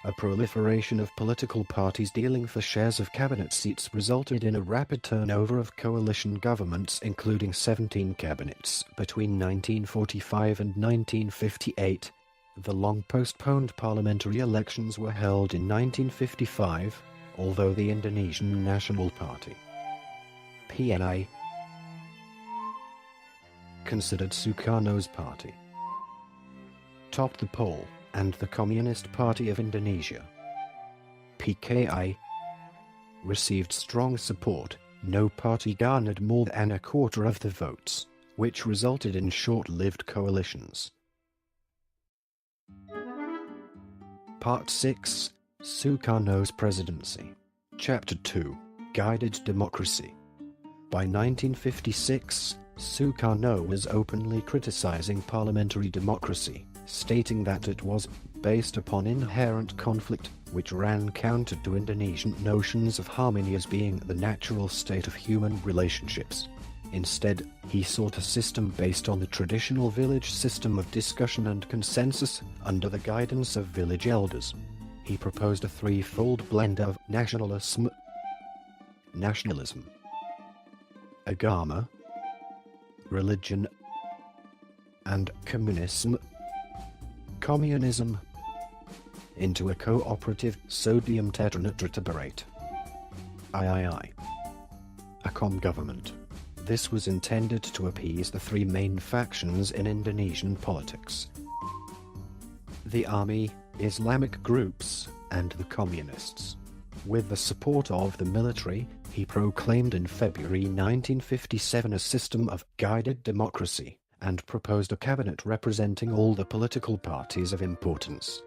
A proliferation of political parties dealing for shares of cabinet seats resulted in a rapid turnover of coalition governments, including 17 cabinets between 1945 and 1958. The long-postponed parliamentary elections were held in 1955, although the Indonesian National Party (PNI) considered Sukarno's party topped the poll, and the Communist Party of Indonesia (PKI) received strong support. No party garnered more than a quarter of the votes, which resulted in short-lived coalitions. Part 6. Sukarno's Presidency. Chapter 2. Guided Democracy. By 1956, Sukarno was openly criticizing parliamentary democracy, stating that it was based upon inherent conflict, which ran counter to Indonesian notions of harmony as being the natural state of human relationships. Instead, he sought a system based on the traditional village system of discussion and consensus, under the guidance of village elders. He proposed a threefold blend of nationalism, agama, religion, and communism, into a cooperative sodium tetranitrate III, a government. This was intended to appease the three main factions in Indonesian politics: the army, Islamic groups, and the communists. With the support of the military, he proclaimed in February 1957 a system of guided democracy, and proposed a cabinet representing all the political parties of importance,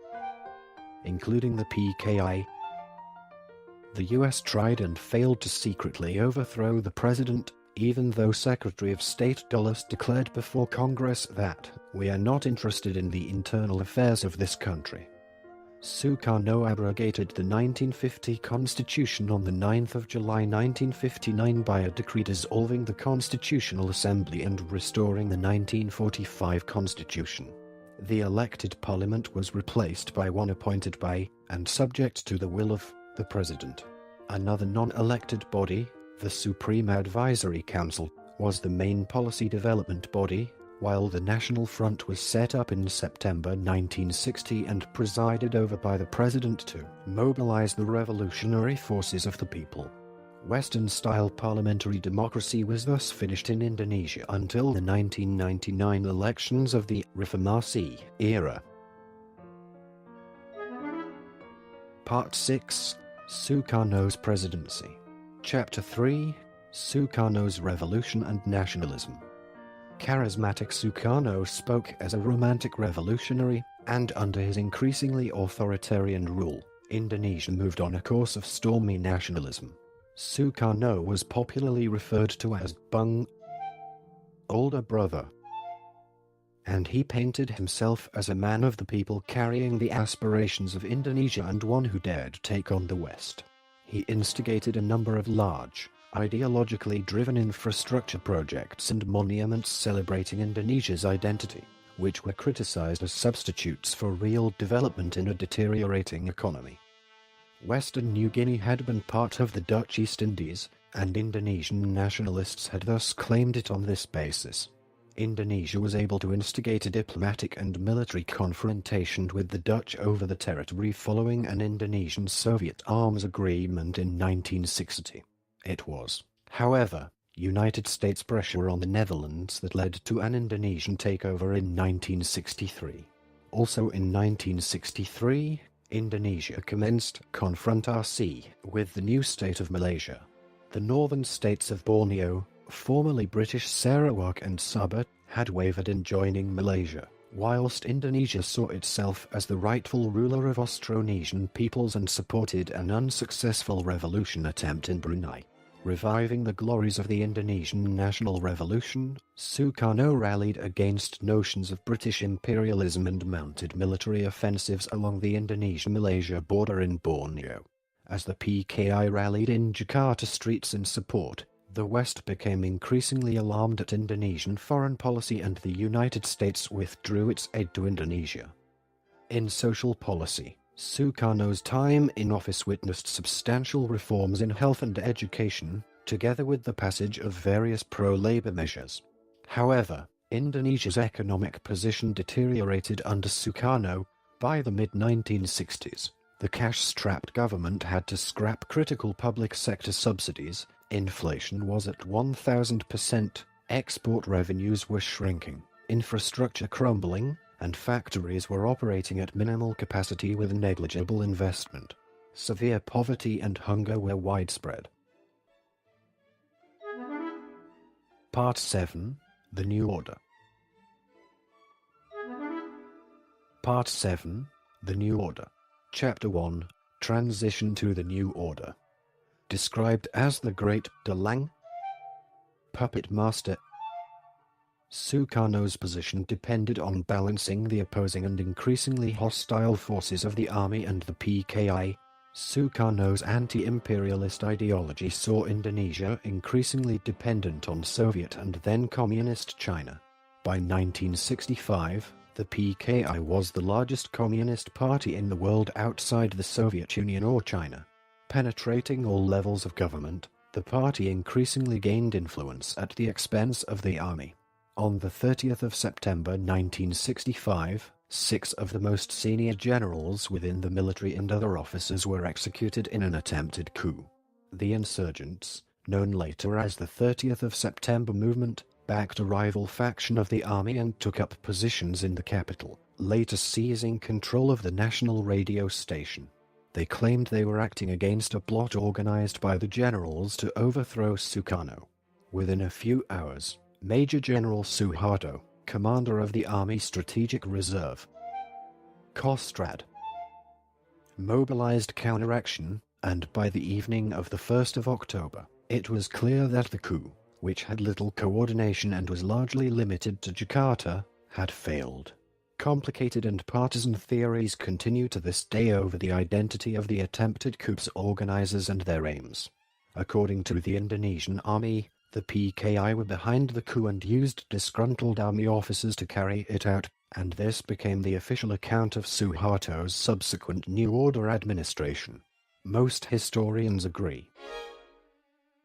including the PKI. The US tried and failed to secretly overthrow the president, even though Secretary of State Dulles declared before Congress that, "We are not interested in the internal affairs of this country." Sukarno abrogated the 1950 Constitution on the 9th of July 1959 by a decree dissolving the Constitutional Assembly and restoring the 1945 Constitution. The elected parliament was replaced by one appointed by, and subject to the will of, the president. Another non-elected body, the Supreme Advisory Council, was the main policy development body, while the National Front was set up in September 1960 and presided over by the president to mobilize the revolutionary forces of the people. Western-style parliamentary democracy was thus finished in Indonesia until the 1999 elections of the Reformasi era. Part 6. Sukarno's Presidency. Chapter 3. Sukarno's Revolution and Nationalism. Charismatic Sukarno spoke as a romantic revolutionary, and under his increasingly authoritarian rule, Indonesia moved on a course of stormy nationalism. Sukarno was popularly referred to as Bung, older brother, and he painted himself as a man of the people carrying the aspirations of Indonesia and one who dared take on the West. He instigated a number of large, ideologically driven infrastructure projects and monuments celebrating Indonesia's identity, which were criticized as substitutes for real development in a deteriorating economy. Western New Guinea had been part of the Dutch East Indies, and Indonesian nationalists had thus claimed it on this basis. Indonesia was able to instigate a diplomatic and military confrontation with the Dutch over the territory following an Indonesian-Soviet arms agreement in 1960. It was, however, United States pressure on the Netherlands that led to an Indonesian takeover in 1963. Also in 1963, Indonesia commenced confrontation with the new state of Malaysia. The northern states of Borneo, formerly British Sarawak and Sabah, had wavered in joining Malaysia, whilst Indonesia saw itself as the rightful ruler of Austronesian peoples and supported an unsuccessful revolution attempt in Brunei. Reviving the glories of the Indonesian National Revolution, Sukarno rallied against notions of British imperialism and mounted military offensives along the Indonesia-Malaysia border in Borneo. As the PKI rallied in Jakarta streets in support, the West became increasingly alarmed at Indonesian foreign policy and the United States withdrew its aid to Indonesia. In social policy, Sukarno's time in office witnessed substantial reforms in health and education, together with the passage of various pro-labor measures. However, Indonesia's economic position deteriorated under Sukarno. By the mid-1960s, the cash-strapped government had to scrap critical public sector subsidies, inflation was at 1,000%, export revenues were shrinking, infrastructure crumbling, and factories were operating at minimal capacity with negligible investment. Severe poverty and hunger were widespread. Part 7. The New Order. Part 7. The New Order. Chapter 1. Transition to the New Order. Described as the Great Dalang Puppet Master, Sukarno's position depended on balancing the opposing and increasingly hostile forces of the army and the PKI. Sukarno's anti-imperialist ideology saw Indonesia increasingly dependent on Soviet and then Communist China. By 1965, the PKI was the largest communist party in the world outside the Soviet Union or China. Penetrating all levels of government, the party increasingly gained influence at the expense of the army. On the 30th of September 1965, 6 of the most senior generals within the military and other officers were executed in an attempted coup. The insurgents, known later as the 30th of September movement, backed a rival faction of the army and took up positions in the capital, later seizing control of the national radio station. They claimed they were acting against a plot organized by the generals to overthrow Sukarno. Within a few hours, Major General Suharto, commander of the Army Strategic Reserve, Kostrad, mobilized counteraction, and by the evening of the 1st of October, it was clear that the coup, which had little coordination and was largely limited to Jakarta, had failed. Complicated and partisan theories continue to this day over the identity of the attempted coup's organizers and their aims. According to the Indonesian army, the PKI were behind the coup and used disgruntled army officers to carry it out, and this became the official account of Suharto's subsequent New Order administration. Most historians agree.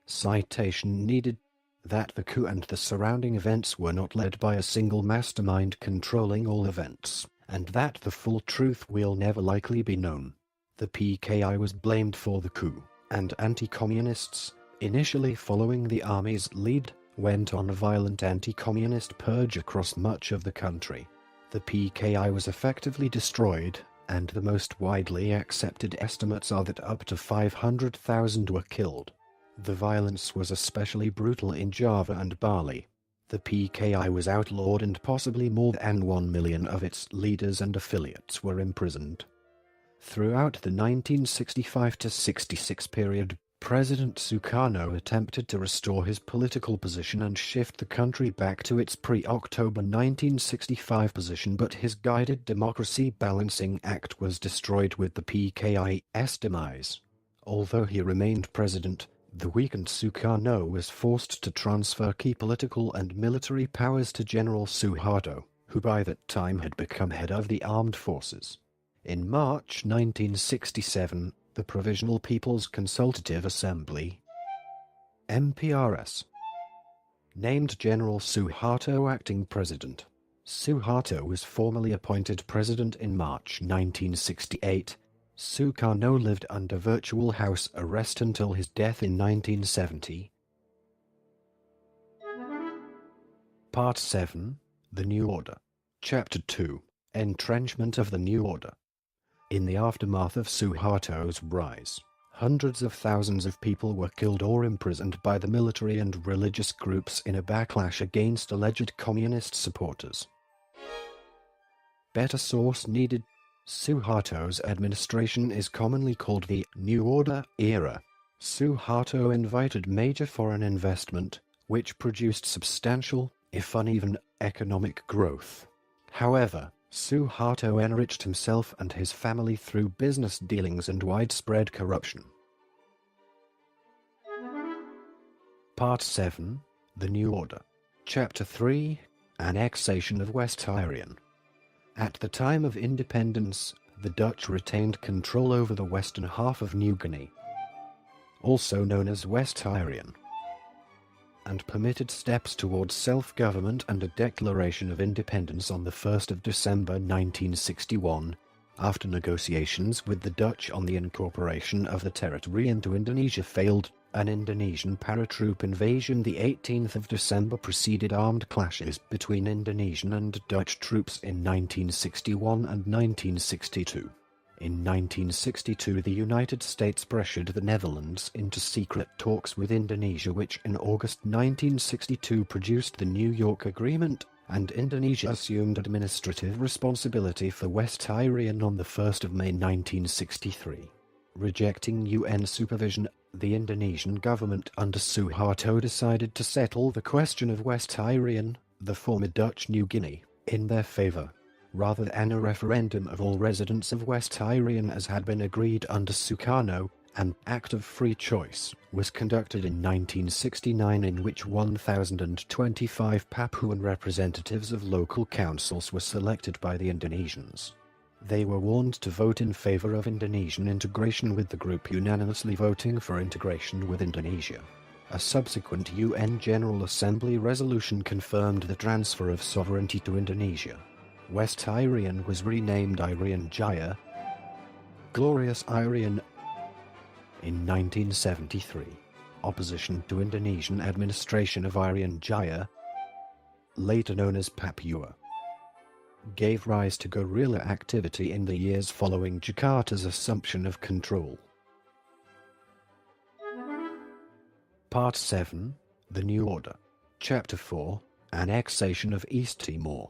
Citation needed. That the coup and the surrounding events were not led by a single mastermind controlling all events, and that the full truth will never likely be known. The PKI was blamed for the coup, and anti-communists, initially following the army's lead, went on a violent anti-communist purge across much of the country. The PKI was effectively destroyed, and the most widely accepted estimates are that up to 500,000 were killed. The violence was especially brutal in Java and Bali. The PKI was outlawed and possibly more than 1 million of its leaders and affiliates were imprisoned. Throughout the 1965–66 period, President Sukarno attempted to restore his political position and shift the country back to its pre-October 1965 position, but his guided Democracy Balancing Act was destroyed with the PKI's demise. Although he remained president, the weakened Sukarno was forced to transfer key political and military powers to General Suharto, who by that time had become head of the armed forces. In March 1967, the Provisional People's Consultative Assembly (MPRS) named General Suharto acting president. Suharto was formally appointed president in March 1968. Sukarno lived under virtual house arrest until his death in 1970. Part 7. The New Order. Chapter 2. Entrenchment of the New Order. In the aftermath of Suharto's rise, hundreds of thousands of people were killed or imprisoned by the military and religious groups in a backlash against alleged communist supporters. Better source needed. Suharto's administration is commonly called the New Order era. Suharto invited major foreign investment, which produced substantial, if uneven, economic growth. However, Suharto enriched himself and his family through business dealings and widespread corruption. Part 7. The New Order. Chapter 3. Annexation of West Irian. At the time of independence, the Dutch retained control over the western half of New Guinea, also known as West Irian, and permitted steps towards self-government and a declaration of independence on the 1st of December 1961, after negotiations with the Dutch on the incorporation of the territory into Indonesia failed. An Indonesian paratroop invasion the 18th of December preceded armed clashes between Indonesian and Dutch troops in 1961 and 1962. In 1962 the United States pressured the Netherlands into secret talks with Indonesia, which in August 1962 produced the New York Agreement, and Indonesia assumed administrative responsibility for West Irian on the 1st of May 1963. Rejecting UN supervision, the Indonesian government under Suharto decided to settle the question of West Irian, the former Dutch New Guinea, in their favor, rather than a referendum of all residents of West Irian as had been agreed under Sukarno. An act of free choice was conducted in 1969 in which 1,025 Papuan representatives of local councils were selected by the Indonesians. They were warned to vote in favor of Indonesian integration, with the group unanimously voting for integration with Indonesia. A subsequent UN General Assembly resolution confirmed the transfer of sovereignty to Indonesia. West Irian was renamed Irian Jaya, Glorious Irian, in 1973. Opposition to Indonesian administration of Irian Jaya, later known as Papua, gave rise to guerrilla activity in the years following Jakarta's assumption of control. Part 7. The New Order. Chapter 4. Annexation of East Timor.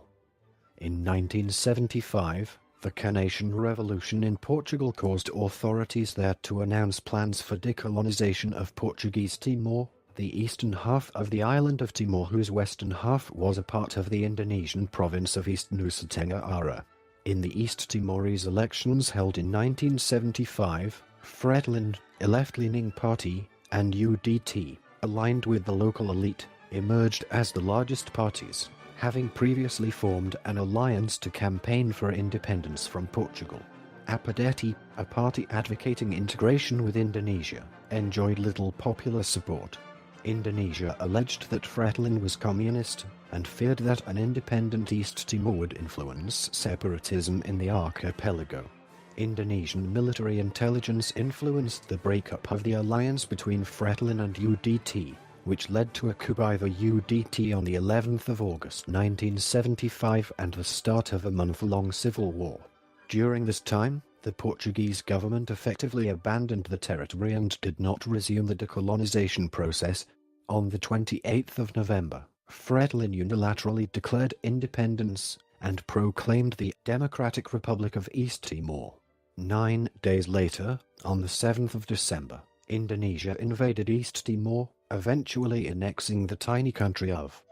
In 1975, the Carnation Revolution in Portugal caused authorities there to announce plans for decolonization of Portuguese Timor, the eastern half of the island of Timor, whose western half was a part of the Indonesian province of East Nusa Tenggara. In the East Timorese elections held in 1975, Fretilin, a left-leaning party, and UDT, aligned with the local elite, emerged as the largest parties. having previously formed an alliance to campaign for independence from Portugal. Apadeti, a party advocating integration with Indonesia, enjoyed little popular support. Indonesia alleged that Fretilin was communist and feared that an independent East Timor would influence separatism in the archipelago. Indonesian military intelligence influenced the breakup of the alliance between Fretilin and UDT, which led to a coup by the UDT on the 11th of August 1975 and the start of a month-long civil war. During this time, the Portuguese government effectively abandoned the territory and did not resume the decolonization process. On the 28th of November, Fretilin unilaterally declared independence and proclaimed the Democratic Republic of East Timor. 9 days later, on the 7th of December, Indonesia invaded East Timor, eventually annexing the tiny country of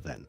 then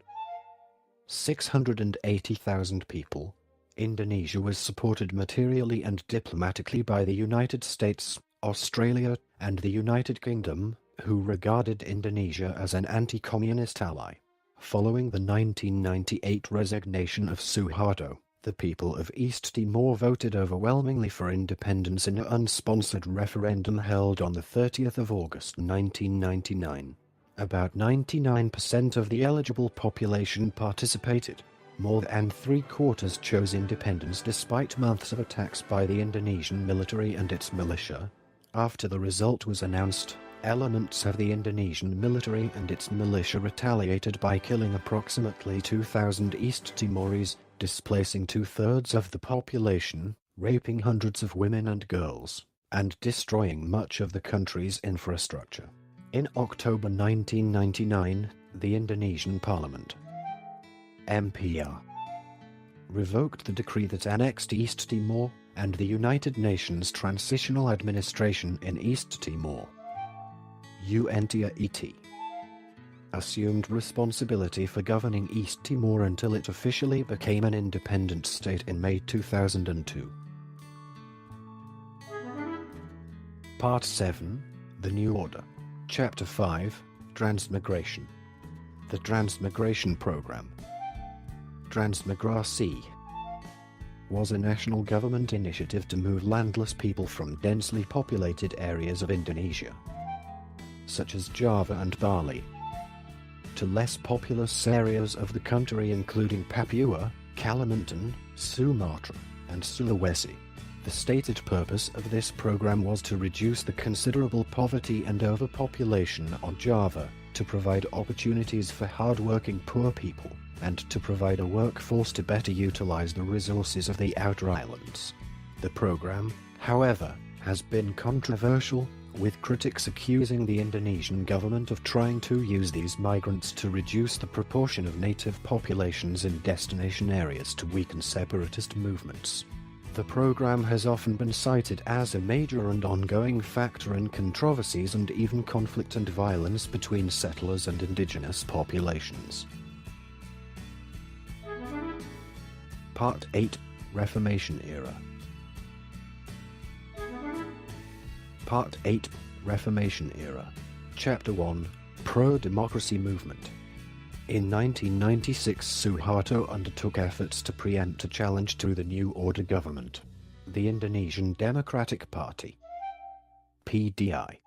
680,000 people. Indonesia was supported materially and diplomatically by the United States, Australia, and the United Kingdom, who regarded Indonesia as an anti-communist ally. Following the 1998 resignation of Suharto, the people of East Timor voted overwhelmingly for independence in an unsponsored referendum held on the 30th of August 1999. About 99% of the eligible population participated. More than three-quarters chose independence despite months of attacks by the Indonesian military and its militia. After the result was announced, elements of the Indonesian military and its militia retaliated by killing approximately 2,000 East Timorese, displacing two-thirds of the population, raping hundreds of women and girls, and destroying much of the country's infrastructure. In October 1999, the Indonesian Parliament (MPR) revoked the decree that annexed East Timor and the United Nations Transitional Administration in East Timor (UNTAET) assumed responsibility for governing East Timor until it officially became an independent state in May 2002. Part 7, The New Order. Chapter 5, Transmigration. The Transmigration Program. Transmigrasi was a national government initiative to move landless people from densely populated areas of Indonesia, such as Java and Bali, to less populous areas of the country including Papua, Kalimantan, Sumatra, and Sulawesi. The stated purpose of this program was to reduce the considerable poverty and overpopulation on Java, to provide opportunities for hard-working poor people, and to provide a workforce to better utilize the resources of the outer islands. The program, however, has been controversial, with critics accusing the Indonesian government of trying to use these migrants to reduce the proportion of native populations in destination areas to weaken separatist movements. The program has often been cited as a major and ongoing factor in controversies and even conflict and violence between settlers and indigenous populations. Part 8, Reformation Era. Part 8, Reformation Era. Chapter 1, Pro-Democracy Movement. In 1996, Suharto undertook efforts to preempt a challenge to the New Order government, the Indonesian Democratic Party (PDI),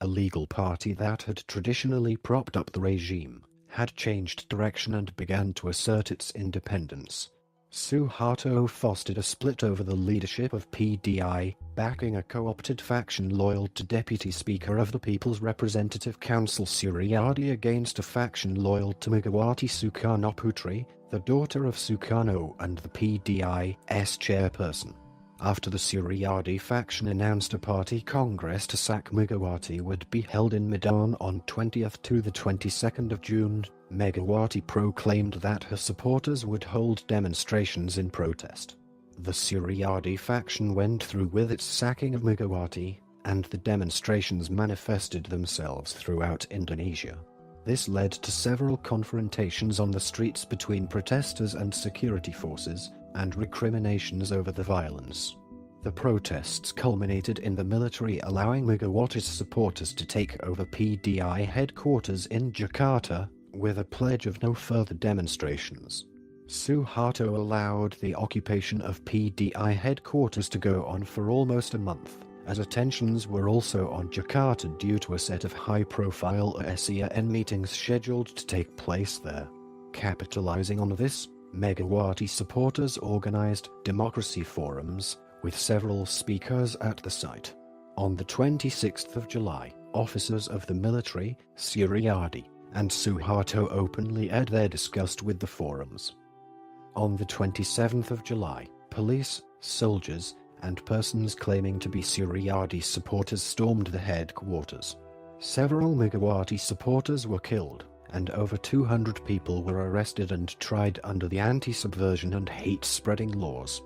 a legal party that had traditionally propped up the regime, had changed direction and began to assert its independence. Suharto fostered a split over the leadership of PDI, backing a co-opted faction loyal to Deputy Speaker of the People's Representative Council Suryadi against a faction loyal to Megawati Soekarnoputri, the daughter of Sukarno and the PDI's chairperson. After the Suryadi faction announced a party congress to sack Megawati would be held in Medan on 20th to the 22nd of June, Megawati proclaimed that her supporters would hold demonstrations in protest. The Suryadi faction went through with its sacking of Megawati, and the demonstrations manifested themselves throughout Indonesia. This led to several confrontations on the streets between protesters and security forces, and recriminations over the violence. The protests culminated in the military allowing Megawati's supporters to take over PDI headquarters in Jakarta, with a pledge of no further demonstrations. Suharto allowed the occupation of PDI headquarters to go on for almost a month, as tensions were also on Jakarta due to a set of high-profile ASEAN meetings scheduled to take place there. Capitalizing on this, Megawati supporters organized democracy forums, with several speakers at the site. On the 26th of July, officers of the military, Suryadi, and Suharto openly aired their disgust with the forums. On the 27th of July, police, soldiers, and persons claiming to be Suryadi supporters stormed the headquarters. Several Megawati supporters were killed, and over 200 people were arrested and tried under the anti-subversion and hate-spreading laws.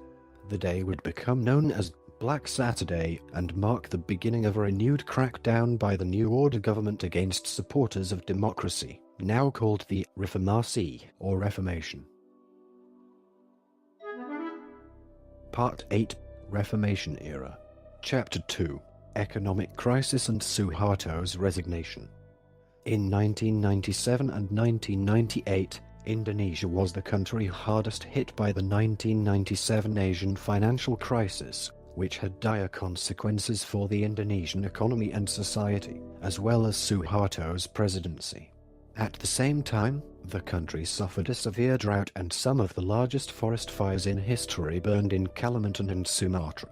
The day would become known as Black Saturday and mark the beginning of a renewed crackdown by the New Order government against supporters of democracy, now called the Reformasi or Reformation. Part 8, Reformation Era. Chapter 2, Economic Crisis and Suharto's Resignation. In 1997 and 1998, Indonesia was the country hardest hit by the 1997 Asian financial crisis, which had dire consequences for the Indonesian economy and society, as well as Suharto's presidency. At the same time, the country suffered a severe drought and some of the largest forest fires in history burned in Kalimantan and Sumatra.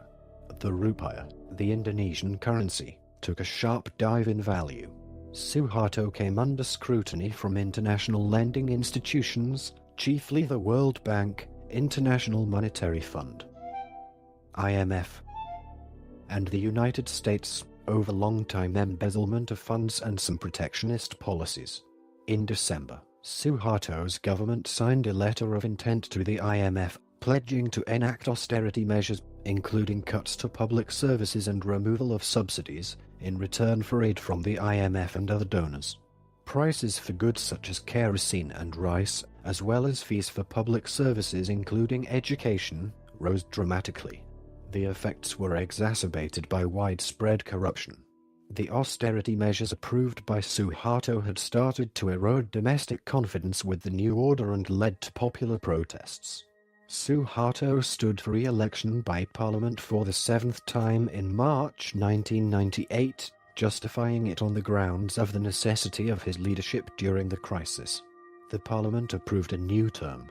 The rupiah, the Indonesian currency, took a sharp dive in value. Suharto came under scrutiny from international lending institutions, chiefly the World Bank, International Monetary Fund, IMF, and the United States, over long-time embezzlement of funds and some protectionist policies. In December, Suharto's government signed a letter of intent to the IMF, pledging to enact austerity measures, including cuts to public services and removal of subsidies, in return for aid from the IMF and other donors. Prices for goods such as kerosene and rice, as well as fees for public services including education, rose dramatically. The effects were exacerbated by widespread corruption. The austerity measures approved by Suharto had started to erode domestic confidence with the new order and led to popular protests. Suharto stood for re-election by Parliament for the 7th time in March 1998, justifying it on the grounds of the necessity of his leadership during the crisis. The Parliament approved a new term.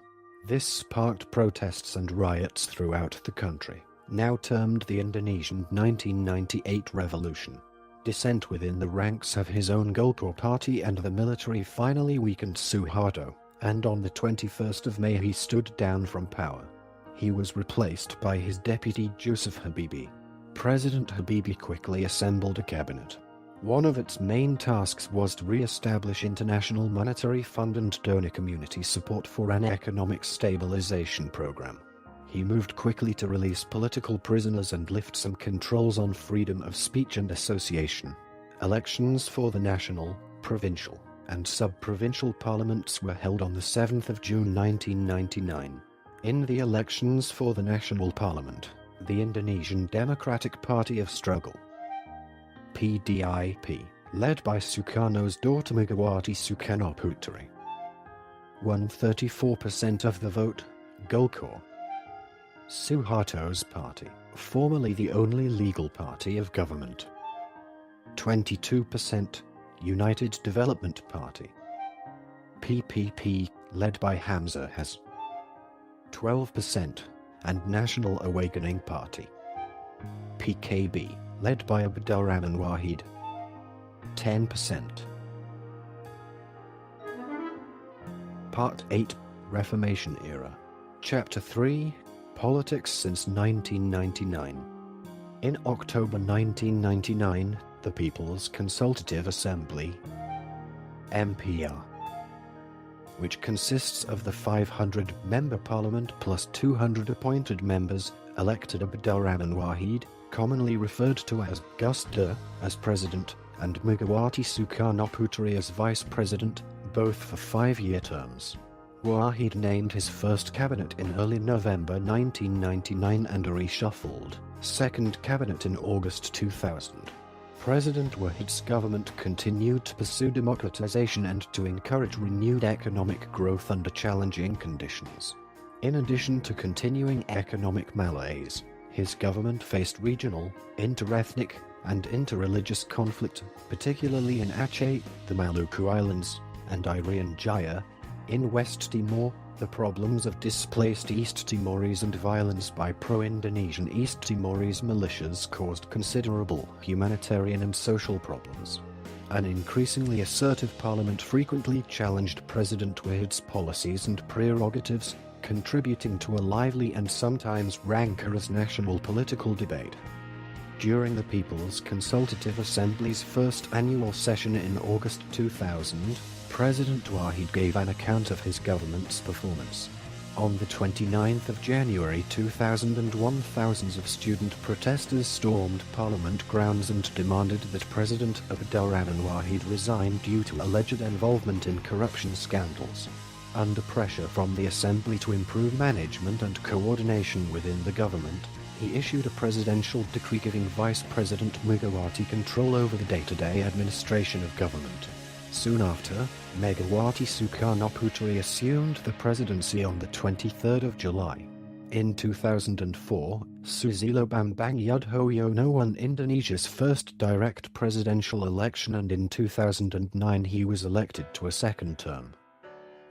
This sparked protests and riots throughout the country, now termed the Indonesian 1998 Revolution. Dissent within the ranks of his own Golkar party and the military finally weakened Suharto, and on the 21st of May he stood down from power. He was replaced by his deputy Yusuf Habibie. President Habibie quickly assembled a cabinet. One of its main tasks was to re-establish International Monetary Fund and donor community support for an economic stabilization program. He moved quickly to release political prisoners and lift some controls on freedom of speech and association. Elections for the national, provincial, and sub-provincial parliaments were held on the 7th of June 1999. In the elections for the national parliament, the Indonesian Democratic Party of Struggle, PDIP, led by Sukarno's daughter Megawati Soekarno-Putri, won 34% of the vote. Golkar, Suharto's party, formerly the only legal party of government, 22%. United Development Party, PPP, led by Hamza Has, 12%, and National Awakening Party, PKB, led by Abdurrahman Wahid, 10%. Part 8, Reformation Era. Chapter 3, Politics since 1999. In October 1999, the People's Consultative Assembly, MPR, which consists of the 500-member parliament plus 200 appointed members, elected Abdurrahman Wahid, commonly referred to as Gus Dur, as president, and Megawati Soekarno-Putri as vice president, both for 5-year terms. Wahid named his first cabinet in early November 1999 and a reshuffled second cabinet in August 2000. President Wahid's government continued to pursue democratization and to encourage renewed economic growth under challenging conditions. In addition to continuing economic malaise, his government faced regional, interethnic, and interreligious conflict, particularly in Aceh, the Maluku Islands, and Irian Jaya. In West Timor, the problems of displaced East Timorese and violence by pro-Indonesian East Timorese militias caused considerable humanitarian and social problems. An increasingly assertive parliament frequently challenged President Wahid's policies and prerogatives, contributing to a lively and sometimes rancorous national political debate. During the People's Consultative Assembly's first annual session in August 2000, President Wahid gave an account of his government's performance. On the 29th of January 2001, thousands of student protesters stormed Parliament grounds and demanded that President Abdurrahman Wahid resign due to alleged involvement in corruption scandals. Under pressure from the Assembly to improve management and coordination within the government, he issued a presidential decree giving Vice President Megawati control over the day-to-day administration of government. Soon after, Megawati Soekarnoputri assumed the presidency on the 23rd of July. In 2004, Susilo Bambang Yudhoyono won Indonesia's first direct presidential election, and in 2009 he was elected to a second term.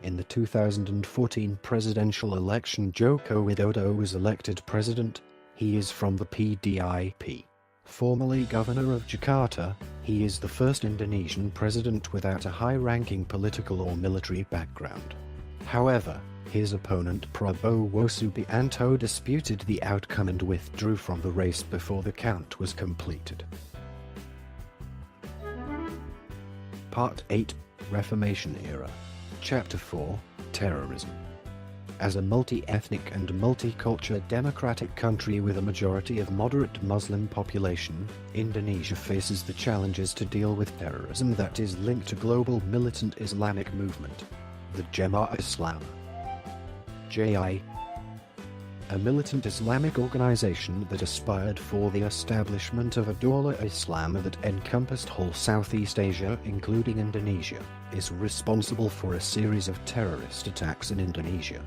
In the 2014 presidential election, Joko Widodo was elected president. He is from the PDIP. Formerly governor of Jakarta, he is the first Indonesian president without a high-ranking political or military background. However, his opponent Prabowo Subianto disputed the outcome and withdrew from the race before the count was completed. Part 8, Reformation Era. Chapter 4, Terrorism. As a multi-ethnic and multicultural democratic country with a majority of moderate Muslim population, Indonesia faces the challenges to deal with terrorism that is linked to global militant Islamic movement, the Jemaah Islam. JI, a militant Islamic organization that aspired for the establishment of a Daulah Islam that encompassed whole Southeast Asia, including Indonesia, is responsible for a series of terrorist attacks in Indonesia.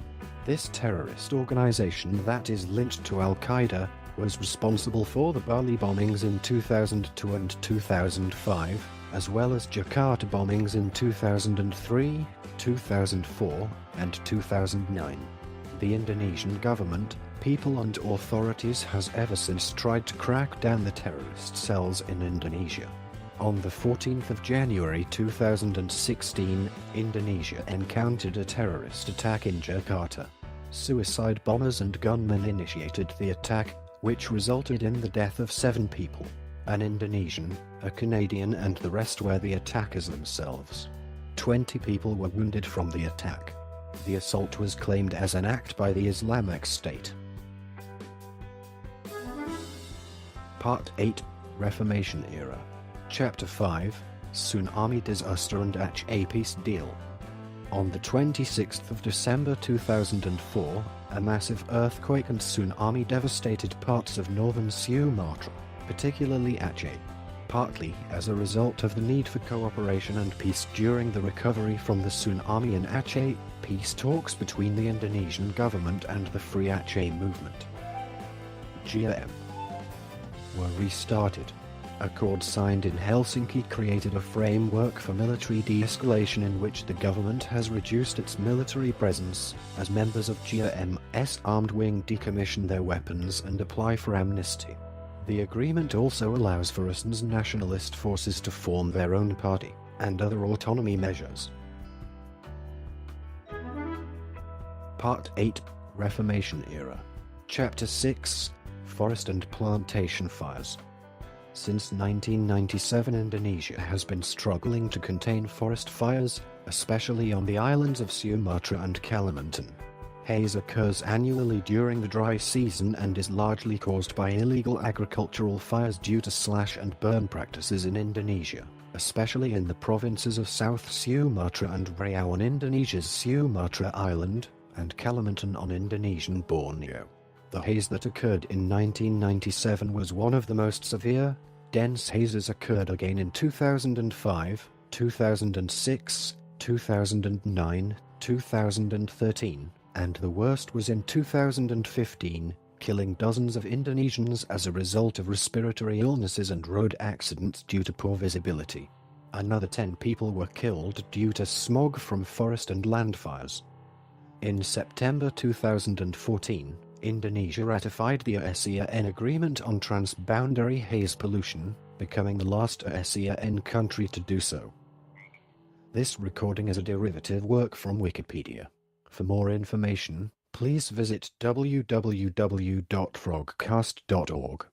This terrorist organization that is linked to Al-Qaeda was responsible for the Bali bombings in 2002 and 2005, as well as Jakarta bombings in 2003, 2004, and 2009. The Indonesian government, people and authorities has ever since tried to crack down the terrorist cells in Indonesia. On the 14th of January 2016, Indonesia encountered a terrorist attack in Jakarta. Suicide bombers and gunmen initiated the attack, which resulted in the death of 7 people, an Indonesian, a Canadian, and the rest were the attackers themselves. 20 people were wounded from the attack. The assault was claimed as an act by the Islamic State. Part 8, Reformation Era. Chapter 5, Tsunami Disaster and Aceh Peace Deal. On the 26th of December 2004, a massive earthquake and tsunami devastated parts of northern Sumatra, particularly Aceh. Partly as a result of the need for cooperation and peace during the recovery from the tsunami in Aceh, peace talks between the Indonesian government and the Free Aceh movement, GAM, were restarted. Accord signed in Helsinki created a framework for military de-escalation in which the government has reduced its military presence, as members of GAM's armed wing decommission their weapons and apply for amnesty. The agreement also allows for Usn's nationalist forces to form their own party, and other autonomy measures. Part 8, Reformation Era. Chapter 6, Forest and Plantation Fires. Since 1997, Indonesia has been struggling to contain forest fires, especially on the islands of Sumatra and Kalimantan. Haze occurs annually during the dry season and is largely caused by illegal agricultural fires due to slash and burn practices in Indonesia, especially in the provinces of South Sumatra and Riau on Indonesia's Sumatra Island, and Kalimantan on Indonesian Borneo. The haze that occurred in 1997 was one of the most severe, dense hazes occurred again in 2005, 2006, 2009, 2013, and the worst was in 2015, killing dozens of Indonesians as a result of respiratory illnesses and road accidents due to poor visibility. Another 10 people were killed due to smog from forest and land fires. In September 2014, Indonesia ratified the ASEAN Agreement on Transboundary Haze Pollution, becoming the last ASEAN country to do so. This recording is a derivative work from Wikipedia. For more information, please visit www.frogcast.org.